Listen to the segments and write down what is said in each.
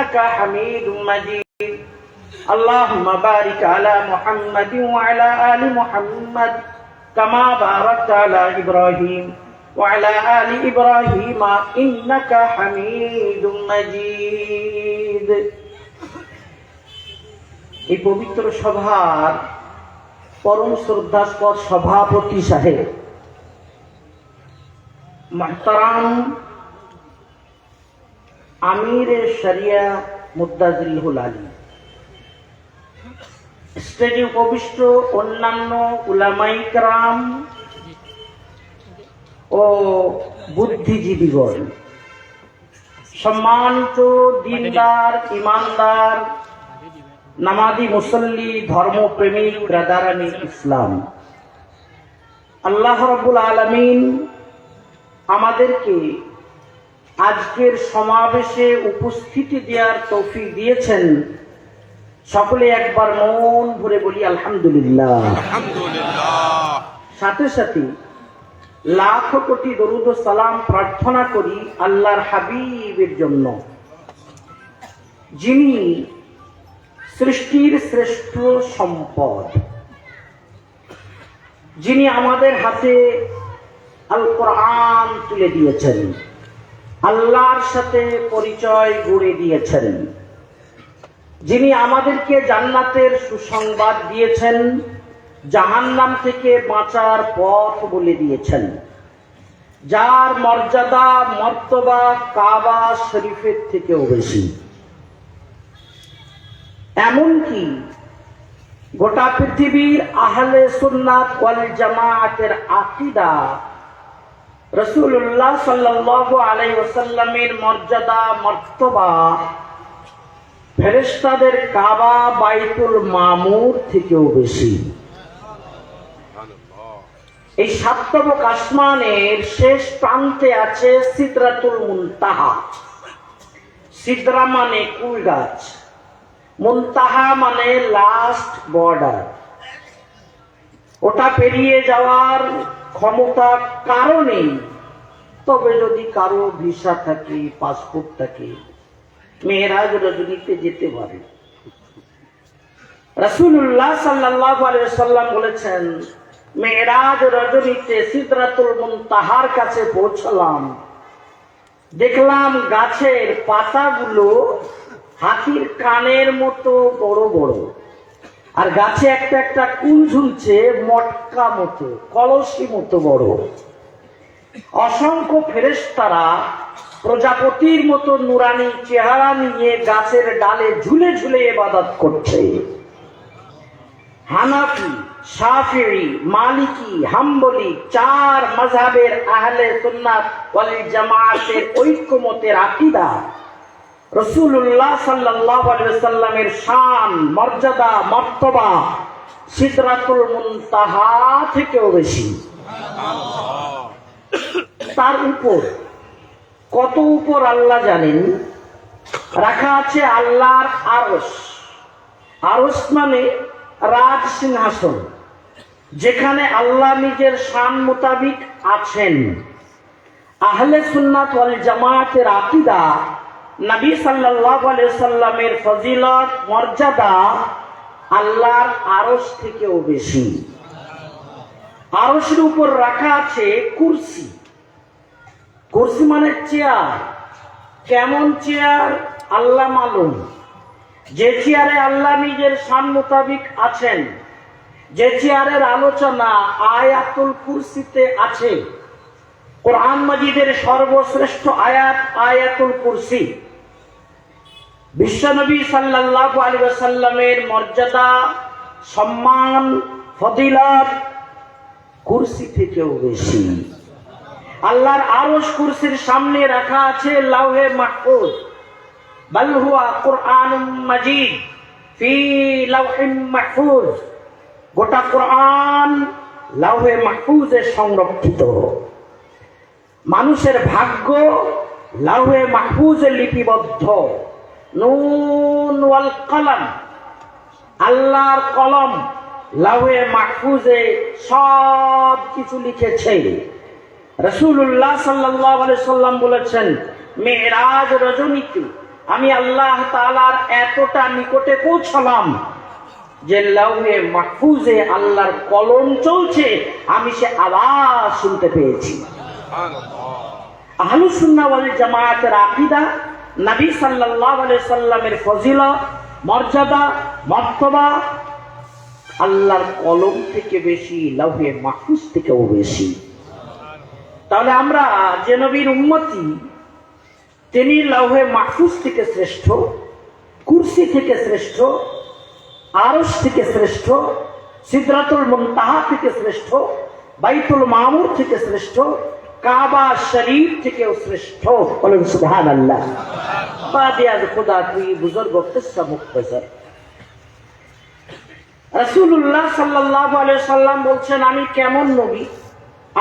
ইন্নাকা হামিদুম মাজিদ। আল্লাহুম্মা বারিক আলা মুহাম্মাদিন ওয়া আলা আলি মুহাম্মাদ কামা বারাকতা আলা ইব্রাহিম ওয়া আলা আলি ইব্রাহিম ইন্নাকা হামিদুম মাজিদ। এই পবিত্র সভার পরম শ্রদ্ধাস্পদ সভাপতি সাহেব মুহতারাম আমির শরিয়া মুদ্দাজিলহুল আলী, স্টেজে উপবিষ্ট অন্যান্য উলামায়ে কেরাম ও বুদ্ধিজীবীগণ, সম্মানিত দিনদার ইমানদার নামাজি মুসল্লি ধর্মপ্রেমিক ব্রাদারানি ইসলাম, আল্লাহ রাব্বুল আলামিন আমাদেরকে আজকের সমাবেশে উপস্থিতি দেওয়ার তৌফিক দিয়েছেন। সকলে একবার মন ভরে বলি আলহামদুলিল্লাহ। সাথে সাথে লাখ কোটি দরুদ ও সালাম প্রার্থনা করি আল্লাহর হাবিবের জন্য, যিনি সৃষ্টির শ্রেষ্ঠ সম্পদ, যিনি আমাদের হাতে আল কোরআন তুলে দিয়েছেন, আল্লাহর সাথে পরিচয় গড়ে দিয়েছেন, যিনি আমাদেরকে জান্নাতের সুসংবাদ দিয়েছেন, জাহান্নাম থেকে বাঁচার পথ বলে দিয়েছেন, যার মর্যাদা মর্তবা কাবা শরীফের থেকেও বেশি। এমনকি গোটা পৃথিবীর আহলে সুন্নাত ওয়াল জামাআতের আকীদা রাসূলুল্লাহ সাল্লাল্লাহু আলাইহি ওয়াসাল্লামের মর্যাদা মর্তবা ফেরেশতাদের কাবা বাইতুল মামুর থেকেও বেশি। এই সাতবক আসমানের শেষ প্রান্তে আছে সিদরাতুল মুনতাহা। সিদরা মানে কুল গাছ, মুনতাহা মানে লাস্ট বর্ডার। ওটা পেরিয়ে যাওয়ার ক্ষমতা কারো নেই, তবে যদি কারো ভিসা থাকে, পাসপোর্ট থাকে, মেরাজ রজনীতে যেতে পারে। রাসূলুল্লাহ সাল্লাল্লাহু আলাইহি ওয়াসাল্লাম বলেছেন, মেরাজ রজনীতে সিদরাতুল মুনতাহার কাছে পৌঁছলাম, দেখলাম গাছের পাতাগুলো হাতির কানের মতো বড় বড়, আর গাছে একটা একটা কুল ঝুলছে মটকা মতো, কলসি মতো বড়। অসংখ্য ফেরেশতারা প্রজাপতির মতো নুরানি চেহারা নিয়ে গাছের ডালে ঝুলে ঝুলে ইবাদত করছে। হানাফি, শাফিঈ, মালিকি, হাম্বলি চার মাযহাবের আহলে সুন্নাত ওয়াল জামাআতের ঐক্যমতের আকীদা রাসূলুল্লাহ সাল্লাল্লাহু আলাইহি ওয়াসাল্লামের শান মর্যাদা মর্তবা সিদরাতুল মুনতাহা থেকেও বেশি। তার উপর কত উপর আল্লাহ জানেন। রাখা আছে আল্লাহর আরশ। আরশ মানে রাজ সিংহাসন, যেখানে আল্লাহ নিজের শান মোতাবিক আছেন। আহলে সুন্নাত ওয়াল জামাআতের আকীদা নবী সাল্লাল্লাহু আলাইহি ওয়াসাল্লামের ফজিলত মর্যাদা আল্লাহর আরশ থেকেও বেশি। আরশের উপর রাখা আছে কুরসি। কুরসি মানে চেয়ার। কেমন চেয়ার আল্লাহ মালুম। যে চেয়ারে আল্লাহ নিজের শান মোতাবিক আছেন, যে চেয়ারের আলোচনা আয়াতুল কুরসিতে আছে। কোরআন মাজিদের সর্বশ্রেষ্ঠ আয়াত আয়াতুল কুরসি। বিশ্বনবী সাল্লাল্লাহু আলাইহি ওয়াসাল্লামের মর্যাদা সম্মান ফজিলত কুরসি থেকেও বেশি। আল্লাহর আরশ কুরসির সামনে রাখা আছে লাউহে মাহফুজ। বাল হুয়া কুরআনুম মাজিদ ফি লাউহিম মাহফুজ। গোটা কোরআন লাউহে মাহফুজে সংরক্ষিত। মানুষের ভাগ্য লাউহে মাহফুজে লিপিবদ্ধ। নুন ওয়াল কলম, আল্লাহর কলম লাউহে মাহফুজে সব কিছু লিখেছে। রাসূলুল্লাহ সাল্লাল্লাহু আলাইহি সাল্লাম বলেছেন, মেরাজ রজনীতে আমি আল্লাহ তাআলার এতটা নিকটে পৌঁছলাম যে লাউহে মাহফুজে আল্লাহর কলম চলছে, আমি সে আওয়াজ শুনতে পেয়েছি। আহলুস সুন্নাহ ওয়াল জামায়াতের আকীদা, নবী সাল্লাল্লাহু আলাইহি সাল্লামের ফজিলত, মর্যাদা, মর্তবা আল্লাহর কলম থেকে বেশি, লাউহে মাহফুজ থেকেও বেশি। তাহলে আমরা যে নবীর উম্মতি, তিনি লাউহে মাহফুজ থেকে শ্রেষ্ঠ, কুরসি থেকে শ্রেষ্ঠ, আরশ থেকে শ্রেষ্ঠ, সিদরাতুল মুনতাহা থেকে শ্রেষ্ঠ, বাইতুল মামুর থেকে শ্রেষ্ঠ, কাবা শরীফ থেকেও শ্রেষ্ঠ। বলেন সুবহানাল্লাহ। বাদিয়াত খুদা কি বুজুর্গ কিসসা মুখতাসার। রাসূলুল্লাহ সাল্লাল্লাহু আলাইহি সাল্লাম বলছেন, আমি কেমন নবী,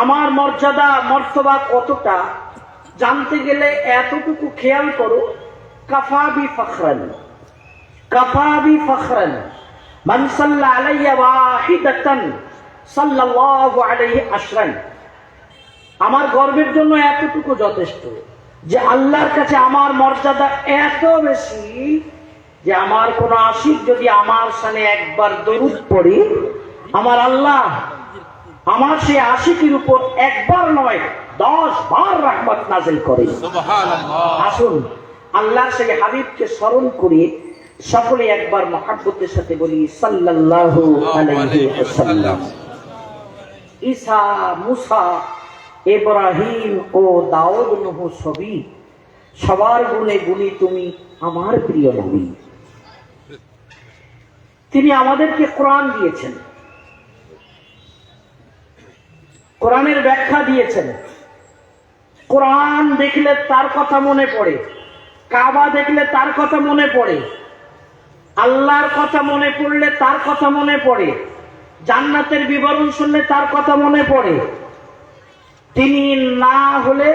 আমার মর্যাদা মর্তবা কতটা জানতে গেলে এতটুকু খেয়াল করো। কাফা বি ফখরান, কাফা বি ফখরান মান সাল্লা আলাইয়া ওয়াহিদাতান সাল্লাল্লাহু আলাইহি আশরান। আমার গর্বের জন্য এতটুকু যথেষ্ট যে আল্লাহর কাছে আমার মর্যাদা এত বেশি যে আমার কোন আশিক যদি আমার সামনে একবার দরুদ পড়ে, আমার আল্লাহ আমার সেই আশিকের উপর একবার নয় 10 বার রহমত নাযিল করে। সুবহানাল্লাহ। আসুন আল্লাহর সেই হাবিবকে স্মরণ করি, সকলে একবার মহব্বতের সাথে বলি সাল্লাল্লাহু আলাইহি ওয়াসাল্লাম। ঈসা, মুসা, ইব্রাহিম ও দাউদ, নূহ সবই, সবার গুণে গুণী তুমি আমার প্রিয় নবী। তিনি আমাদেরকে কোরআন দিয়েছেন, কোরআনের ব্যাখ্যা দিয়েছেন। কোরআন দেখলে তার কথা মনে পড়ে, কাবা দেখলে তার কথা মনে পড়ে, আল্লাহর কথা মনে পড়লে তার কথা মনে পড়ে, জান্নাতের বিবরণ শুনলে তার কথা মনে পড়ে। তিনি না হলে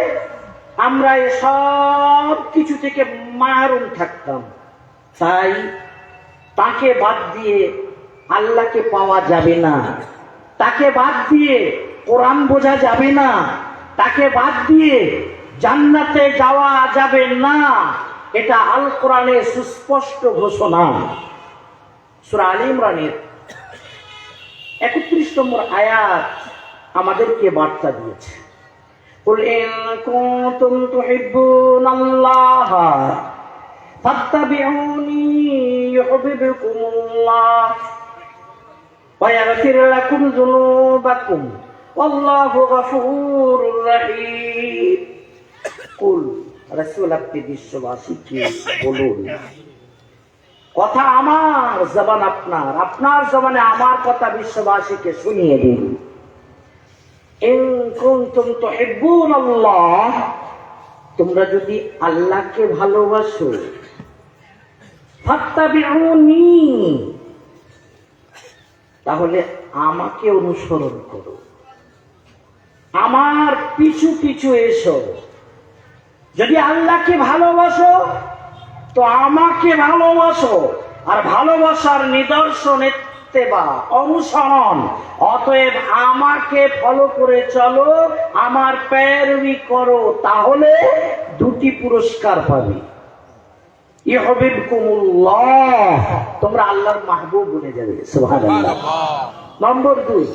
আমরা সব কিছু থেকে মাহরুম থাকতাম। তাই তাকে বাদ দিয়ে আল্লাহকে পাওয়া যাবে না, তাকে বাদ দিয়ে কোরআন বোঝা যাবে না, তাকে বাদ দিয়ে জান্নাতে যাওয়া যাবে না। এটা আল কোরআনের সুস্পষ্ট ঘোষণা। সূরা আলে ইমরানের 31 নম্বর আয়াত আমাদেরকে বার্তা দিয়েছে। কুল ইন কুনতুম তুহিব্বুনাল্লাহ ফাত্তাবিউনি ইউহিব্বুকুমুল্লাহ ওয়া ইয়াগফির লাকুম যুনুবাকুম ওয়াল্লাহু গফুরুর রহিম। কুল, রাসূল আপনি বিশ্ববাসীকে বলুন, কথা আমার, জবান আপনার, আপনার জবানে আমার কথা বিশ্ববাসীকে শুনিয়ে দিন। ইন কুনতুম তুহিব্বুনাল্লাহ, তোমরা যদি আল্লাহকে ভালোবাসো, ফাত্তাবিউনি, তাহলে আমাকে অনুসরণ করো, আমার পিছু পিছু এসো। যদি আল্লাহকে ভালোবাসো তো আমাকে ভালোবাসো, আর ভালোবাসার নিদর্শন ইত্তেবা, অনুসরণ। অতএব আমাকে ফলো করে চলো, আমার পেরোরি করো, তাহলে দুটি পুরস্কার পাবে। ইউহিব্বুকুমুল্লাহ, তোমরা আল্লাহর মাহবুব বনে যাবে। সুবহানাল্লাহ। নম্বর 2,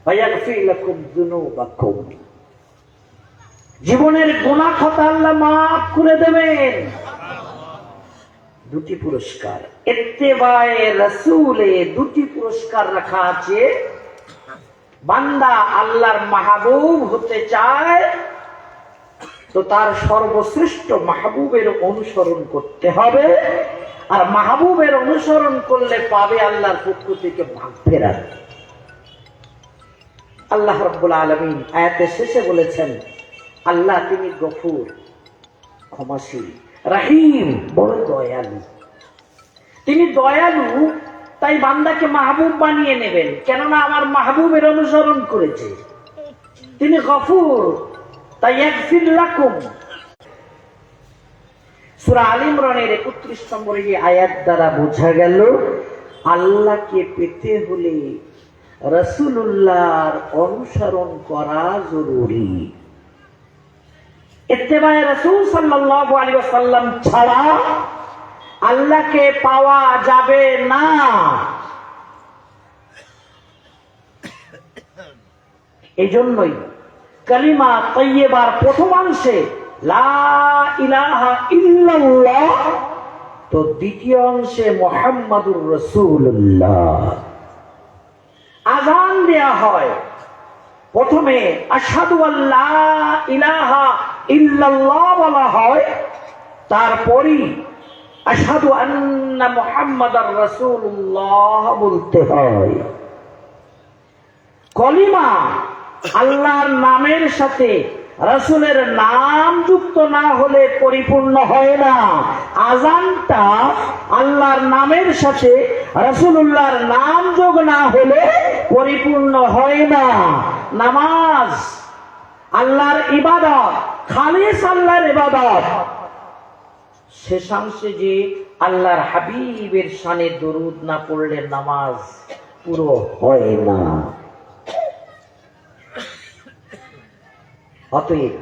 ওয়া ইয়াগফির লাকুম যুনুবাকুম, জীবনের গুনাহ খাতা আল্লাহ মাফ করে দেবেন। দুটি পুরস্কার। ইত্তেবায়ে রাসূলে দুটি পুরস্কার রাখা আছে। বান্দা আল্লাহর মাহবুব হতে চায় তো তার সর্বশ্রেষ্ঠ মাহবুবের অনুসরণ করতে হবে, আর মাহবুবের অনুসরণ করলে পাবে আল্লাহর পক্ষ থেকে মাগফিরাত। আল্লাহ রাব্বুল আলামিন আয়াতের শেষে বলেছেন, আল্লাহ তিনি গফুর, ক্ষমাশীল, রহিম, বড় দয়ালু। তিনি দয়ালু, তাই বান্দাকে মাহবুব বানিয়ে নেবেন, কেননা আমার মাহবুবের অনুসরণ করেছে। তিনি গফুর, তাই ইয়াগফির লাকুম। সূরা আলে ইমরানের 31 নম্বর এই আয়াত দ্বারা বোঝা গেল আল্লাহকে পেতে হলে রাসূলুল্লাহর অনুসরণ করা জরুরি। ইত্তেবায়ে রাসূল সাল্লাল্লাহু আলাইহি ওয়াসাল্লাম ছাড়া আল্লাহকে পাওয়া যাবে না। এই জন্যই কালিমা তাইয়্যিবার প্রথমাংশে লা ইলাহা ইল্লাল্লাহ, তো দ্বিতীয় অংশে মুহাম্মাদুর রাসূলুল্লাহ। আযান দেয়া হয়, প্রথমে আশহাদু আল্লা ইলাহা ইল্লাল্লাহ বলা হয়, তারপরই আশহাদু আন্না মুহাম্মাদার রাসূলুল্লাহ বলতে হয়। কলিমা আল্লাহর নামের সাথে রাসূলের নাম যুক্ত না হলে পরিপূর্ণ হয় না। আযানটা আল্লাহর নামের সাথে রাসূলুল্লাহর নাম যোগ না হলে পরিপূর্ণ হয় না। নামাজ আল্লাহর ইবাদত, খালিস আল্লাহর ইবাদত, শেষাংশে যে আল্লাহর হাবিবের শানে দরুদ না পড়লে নামাজ পুরো হয় না। অতএব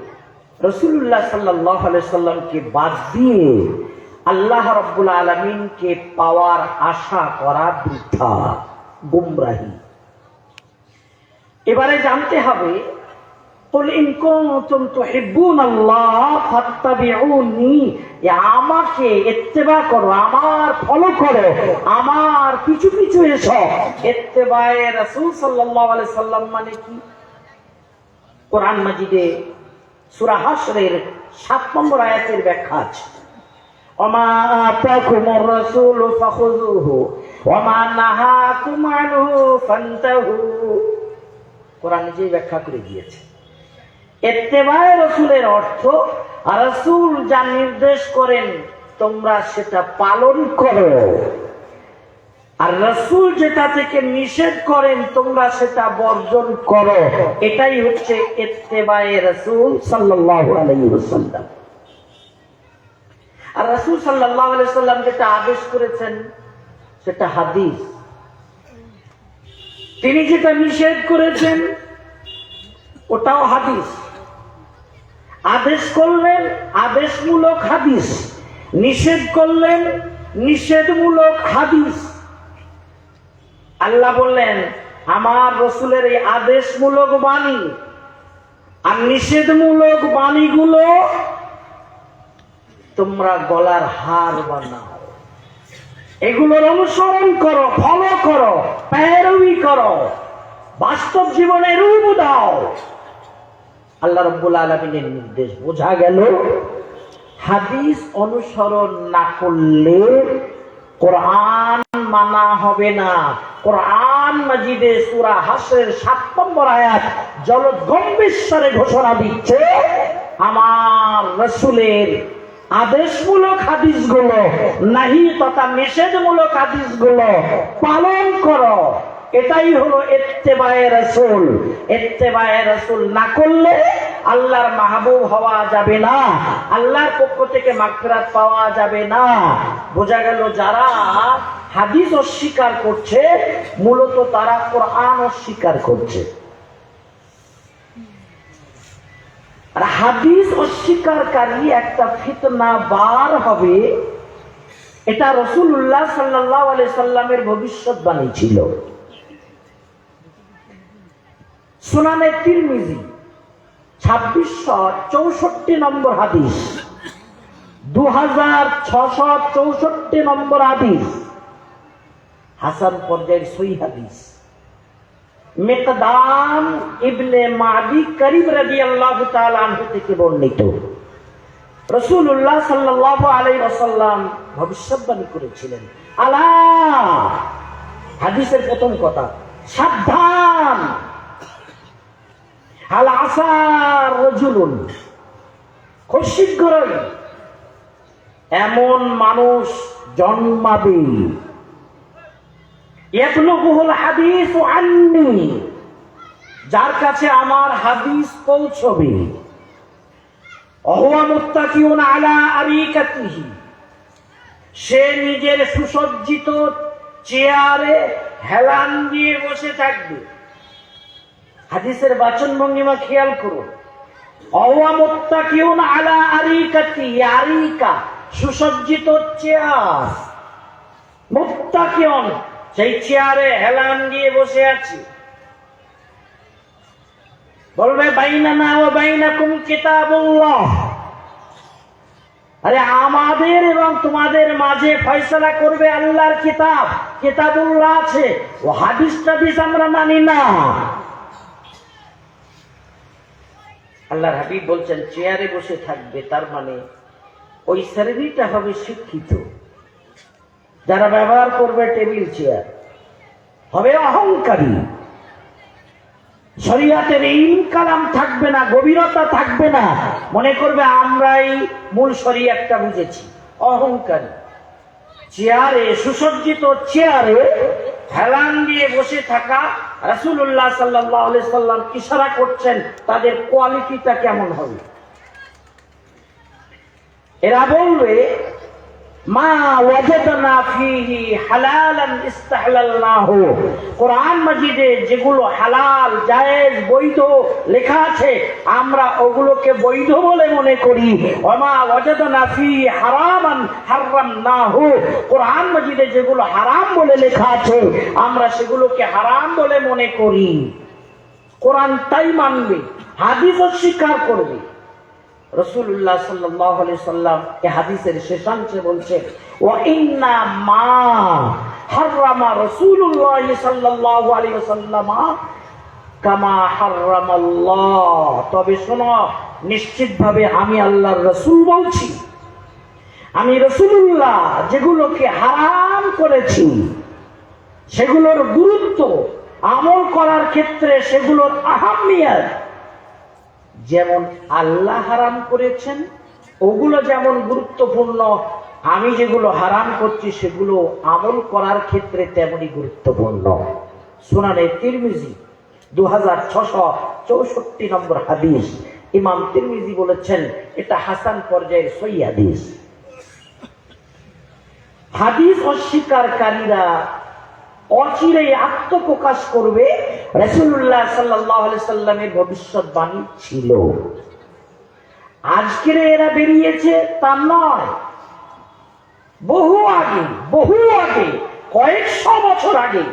রাসূলুল্লাহ সাল্লাল্লাহু আলাইহি সাল্লামকে বাদ দিয়ে আল্লাহ রাব্বুল আলামিনকে পাওয়ার আশা করা বৃথা, গুমরাহি। এবারে জানতে হবে, কুল ইন কুনতুম তুহিব্বুনাল্লাহ ফাত্তাবিউনি, আমাকে ইত্তেবা করো, আমার ফলো করো, আমার পিছু পিছু এসো। ইত্তেবায়ে রাসূল সাল্লাল্লাহু আলাইহি সাল্লাম মানে কি? কোরআন মাজিদে সূরা হাশরের 7 নম্বর আয়াতের ব্যাখ্যা আছে, ওমা আতাকুমুর রাসূলু ফাখুযুহু ওমা নাহাকুম আনহু ফান্তাহু। কোরআন নিজেই ব্যাখ্যা করে দিয়েছে। ইত্তেবায়ে রাসূলের অর্থ, রাসূল যা নির্দেশ করেন তোমরা সেটা পালন করো, আর রাসূল যেটা থেকে নিষেধ করেন তোমরা সেটা বর্জন করো। এটাই হচ্ছে ইত্তেবায়ে রাসূল সাল্লাল্লাহু আলাইহি ওয়াসাল্লাম। আর রাসূল সাল্লাল্লাহু আলাইহি ওয়াসাল্লাম যেটা আদেশ করেছেন সেটা হাদিস, তিনি যেটা নিষেধ করেছেন ওটাও হাদিস। আদেশ করলেন আদেশমূলক হাদিস, নিষেধ করলেন নিষেধমূলক হাদিস। আল্লাহ বললেন আমার রাসূলের এই আদেশমূলক বাণী আর নিষেধমূলক বাণীগুলো তোমরা গলার হার বানাও, এগুলোর অনুসরণ করো, ফলো করো, পেরোই করো, বাস্তব জীবনে রূপ দাও। আল্লাহ রাব্বুল আলামিনের নির্দেশ। বোঝা গেল হাদিস অনুসরণ না করলে কোরআন মানা হবে না। কোরআন মাজিদে সূরা হাশরের 7 নম্বর আয়াত জলদ গম্ভীর ঘোষণা দিচ্ছে, আমার রাসূলের আদেশমূলক হাদিসগুলো, নাহি তথা নিষেধমূলক হাদিসগুলো পালন করো। এটাই হলো ইত্তেবায়ে রাসূল। ইত্তেবায়ে রাসূল না করলে আল্লাহর মাহবুব হওয়া যাবে না, আল্লাহর পক্ষ থেকে মাগফিরাত পাওয়া যাবে না। বোঝা গেল যারা হাদিস অস্বীকার করছে মূলত তারা কোরআন অস্বীকার করছে। আর হাদিস অস্বীকারী একটা ফিতনা বার হবে, এটা রাসূলুল্লাহ সাল্লাল্লাহু আলাইহি সাল্লামের ভবিষ্যৎবাণী ছিল। সুনানে তিরমিজি 2664 নম্বর হাদিস, 2664 নম্বর হাদিস, হাসান পর্যায়ের সহিহ হাদিস। মিকদাম ইবনে মাদি করিব রাদিয়াল্লাহু তাআলা আনহু থেকে বর্ণিত, রাসূলুল্লাহ সাল্লাল্লাহু আলাইহি ওয়াসাল্লাম ভবিষ্যৎবাণী করেছিলেন। আলা, হাদিসের প্রথম কথা, সাবধান, হাল আসার রাজুলুন, খুব শীঘ্রই এমন মানুষ জন্মাবে, ইয়াবলুগুল হাদিস আন্নি, যার কাছে আমার হাদিস পৌঁছবে, ওয়া মুত্তাকিউন আলা আরিকাতিহি, সে নিজের সুসজ্জিত চেয়ারে হেলান দিয়ে বসে থাকবে। হাদিসের বাচন ভঙ্গিমা খেয়াল করুন, ওয়া মুত্তাকিউন আলা আরিকাতি, আরিকা সুসজ্জিত চেয়ার, মুত্তাকিউন সেই চেয়ারে হেলান দিয়ে বসে আছি। বলবে বাইনানা ওয়া বাইনাকুম কিতাবুল্লাহ, আরে আমাদের এবং তোমাদের মাঝে ফয়সালা করবে আল্লাহর কিতাব, কিতাবুল্লাহ আছে। ও হাদিস টাদিস আমরা মানি না। আল্লাহর হাবিব বলছেন চেয়ারে বসে থাকবে, তার মানে ওই শ্রেণীটা হবে শিক্ষিত। যারা ব্যবহার করবে টেবিল চেয়ার হবে অহংকারী, শরীয়তের ইলম কালাম থাকবে না, গভীরতা থাকবে না, মনে করবে আমরাই মূল শরীয়তটা বুঝেছি, অহংকারী। চেয়ারে, সুসজ্জিত চেয়ারে হেলান দিয়ে বসে থাকা, রাসূলুল্লাহ সাল্লাল্লাহু আলাইহি সাল্লাম ইশারা করছেন তাদের কোয়ালিটিটা কেমন হবে। এরা বলবে মা ওয়াজাদনা ফীহি হালালান ইস্তাহলালনাহু, কোরআন মাজিদে যেগুলো হালাল, জায়েজ, বৈধ লেখা আছে আমরা ওগুলোকে বৈধ বলে মনে করি। ওয়া মা ওয়াজাদনা ফীহি হারামান হারামনাহু, কোরআন মাজিদে যেগুলো হারাম বলে লেখা আছে আমরা সেগুলোকে হারাম বলে মনে করি। কোরআন তাই মানবে, হাদিস অস্বীকার করবে। রাসূলুল্লাহ সাল্লাল্লাহু আলাইহি সাল্লাম এই হাদিসের শেষাংশে বলছেন ওয়া ইন্না মা হারামা রাসূলুল্লাহ সাল্লাল্লাহু আলাইহি ওয়াসাল্লাম কামা হারামাল্লাহ, তবে শোনো নিশ্চিতভাবে আমি আল্লাহর রাসূল বলছি, আমি রাসূলুল্লাহ যেগুলোকে হারাম করেছি সেগুলোর গুরুত্ব, আমল করার ক্ষেত্রে সেগুলোর আহাম্মিয়ত যেমন আল্লাহ হারাম করেছেন ওগুলো যেমন গুরুত্বপূর্ণ, আমি যেগুলো হারাম করছি সেগুলো আমল করার ক্ষেত্রে তেমনি গুরুত্বপূর্ণ। সুনানে তিরমিজি 2664 নম্বর হাদিস, ইমাম তিরমিজি বলেছেন এটা হাসান পর্যায়ের সহিহ হাদিস। হাদিস অস্বীকারীরা অচিরেই আত্মপ্রকাশ করবে, রাসূলুল্লাহ সাল্লাল্লাহু আলাইহি সাল্লামের ভবিষ্যৎবাণী ছিল। আজকের এরা বেরিয়েছে তা নয়, বহু আগে কয়েকশো বছর আগে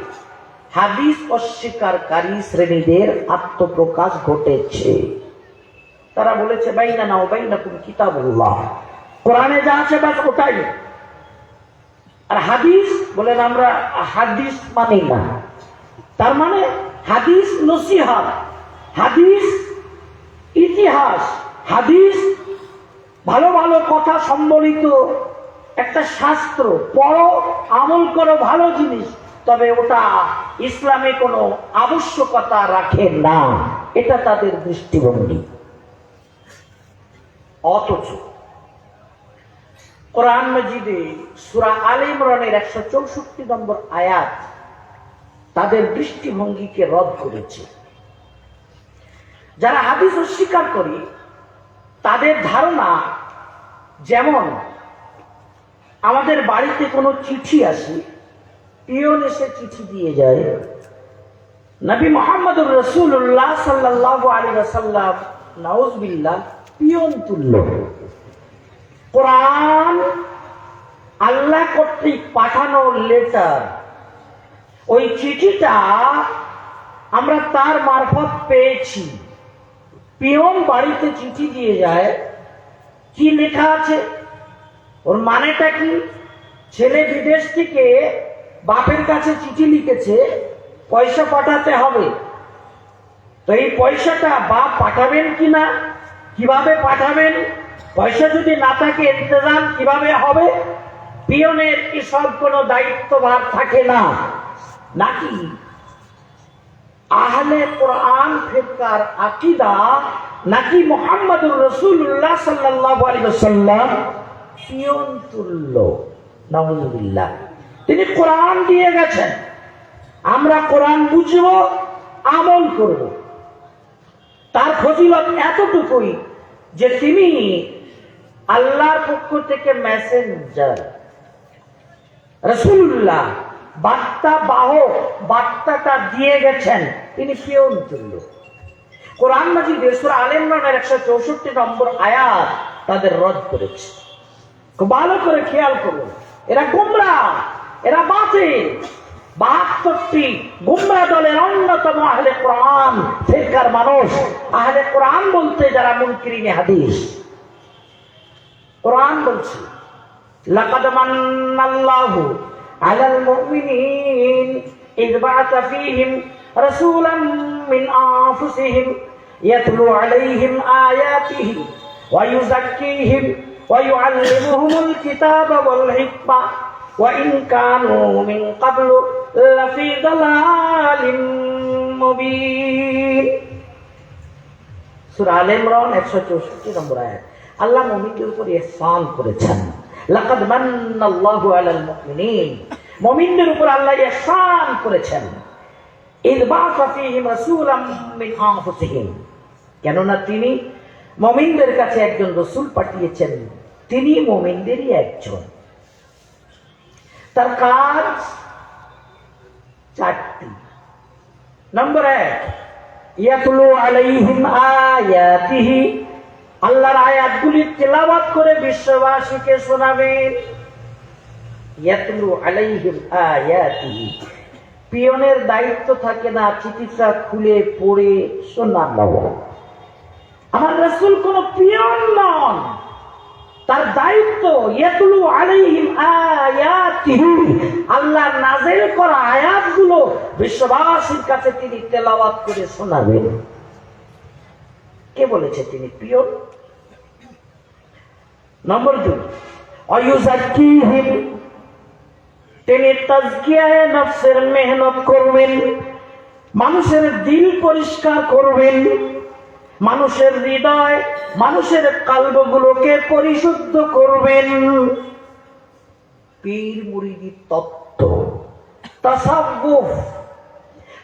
হাদিস অস্বীকারী শ্রেণীদের আত্মপ্রকাশ ঘটেছে। তারা বলেছে বাইনানা ওয়া বাইনাকুম কিতাবুল্লাহ, কোরআনে যা আছে বাস ওটাই। আর হাদিস বলেন আমরা হাদিস মানি না, তার মানে হাদিস নসিহত, হাদিস ইতিহাস, হাদিস ভালো ভালো কথা সম্বলিত একটা শাস্ত্র, পড়ো, আমল করো, ভালো জিনিস, তবে ওটা ইসলামে কোনো আবশ্যকতা রাখে না, এটা তাদের দৃষ্টিভঙ্গি। অথচ কোরআন মাজিদে সূরা আলে ইমরানের 164 নম্বর আয়াত তাদের দৃষ্টিভঙ্গিকে রদ করেছে। যারা হাদিস অস্বীকার করে তাদের ধারণা যেমন আমাদের বাড়িতে কোনো চিঠি আসে, পিয়ন এসে চিঠি দিয়ে যায়, নবী মুহাম্মদুর রাসূলুল্লাহ সাল্লাল্লাহু আলাইহি ওয়াসাল্লাম নাউযুবিল্লাহ পিয়ন তুল্য। কোরআন আল্লাহ কর্তৃক পাঠানো লেটার, ওই চিঠিটা আমরা তার মারফত পেয়েছি। পিয়ন বাড়িতে চিঠি দিয়ে যায়, কি লেখা আছে, ওর মানেটা কি? ছেলে বিদেশ থেকে বাপের কাছে চিঠি লিখেছে, পয়সা পাঠাতে হবে, তো এই পয়সাটা বাপ পাঠাবেন কিনা, কিভাবে পাঠাবেন, পয়সা যদি না থাকে ইন্তজাম কিভাবে হবে? পিয়নের এসব কোনো দায়িত্বভার থাকে না। নাকি আহলে কোরআন ফিরকার আকীদা, নাকি মুহাম্মদুর রাসূলুল্লাহ সাল্লাল্লাহু আলাইহি ওয়াসাল্লাম পিয়ন তুল্য। নাউযুবিল্লাহ, তিনি কোরআন দিয়ে গেছেন, আমরা কোরআন বুঝবো, আমল করব। তার ফজিলত এতটুকুই যে তিনি আল্লাহর পক্ষ থেকে মেসেঞ্জার, রাসূলুল্লাহ বার্তা বাহক, বার্তাটা দিয়ে গেছেন, তিনি পিয়ন তুল্য। কোরআন মাজিদের সূরা আলে ইমরানের 164 নম্বর আয়াত তাদের রদ করেছে। খুব ভালো করে খেয়াল করুন, এরা গোমরাহ, এরা বাতিল। 72টি গোমরাহ দলের অন্যতম আহলে কোরআন ফিরকার মানুষ। আহলে কোরআন বলতে যারা মুনকিরিনে হাদিস। কোরআন বলছে লাকাদ মান্নাল্লাহু আলাল মুমিনিন ইয বা'আসা ফীহিম রাসূলাম মিন আনফুসিহিম ইয়াতলু আলাইহিম আয়াতিহি ওয়া ইউযাক্কিহিম ওয়া ইউআল্লিমুহুমুল কিতাবা ওয়াল হিকমা ওয়া ইন কানু মিন ক্বাবলু লাফী দালালিম মুবিন। সূরা আলে ইমরান 164 নম্বর আয়াত। আল্লাহ মুমিনদের উপর ইহসান করেছেন। লাকাদ মান্নাল্লাহু আলাল মুমিনিন, মুমিনদের উপর আল্লাহ ইহসান করেছেন। ইয বা'আসা ফীহিম রাসূলাম মিন আনফুসিহিম, কেননা তিনি মুমিনদের কাছে একজন রাসূল পাঠিয়েছেন, তিনি মুমিনদেরই একজন। তার কাজ 4টি। নম্বর 1, ইয়াতলু আলাইহিম আয়াতিহি, আল্লাহর আয়াতগুলি তেলাওয়াত করে বিশ্ববাসীকে শোনাবেন। ইয়াতলু আলাইহিম আয়াতিহি, পিয়নের দায়িত্ব থাকে না চিঠিটা খুলে পড়ে শোনানো। আমার রাসূল কোন পিয়ন নন, তার দায়িত্ব ইয়াতলু আলাইহিম আয়াতিহি, আল্লাহর নাযিল করা আয়াতগুলো বিশ্ববাসীর কাছে তিনি তেলাওয়াত করে শোনাবেন। কে বলেছে তিনি পিয়ন? নম্বর 2, ওয়ায়ুযাক্কিহিম, তিনি তাজকিয়ায়ে নফসের মেহনত করবেন, মানুষের দিল পরিষ্কার করবেন, মানুষের হৃদয়, মানুষের কলবগুলোকে পরিশুদ্ধ করবেন। পীর মুরিদি তত্ত্ব, তাসাউফ,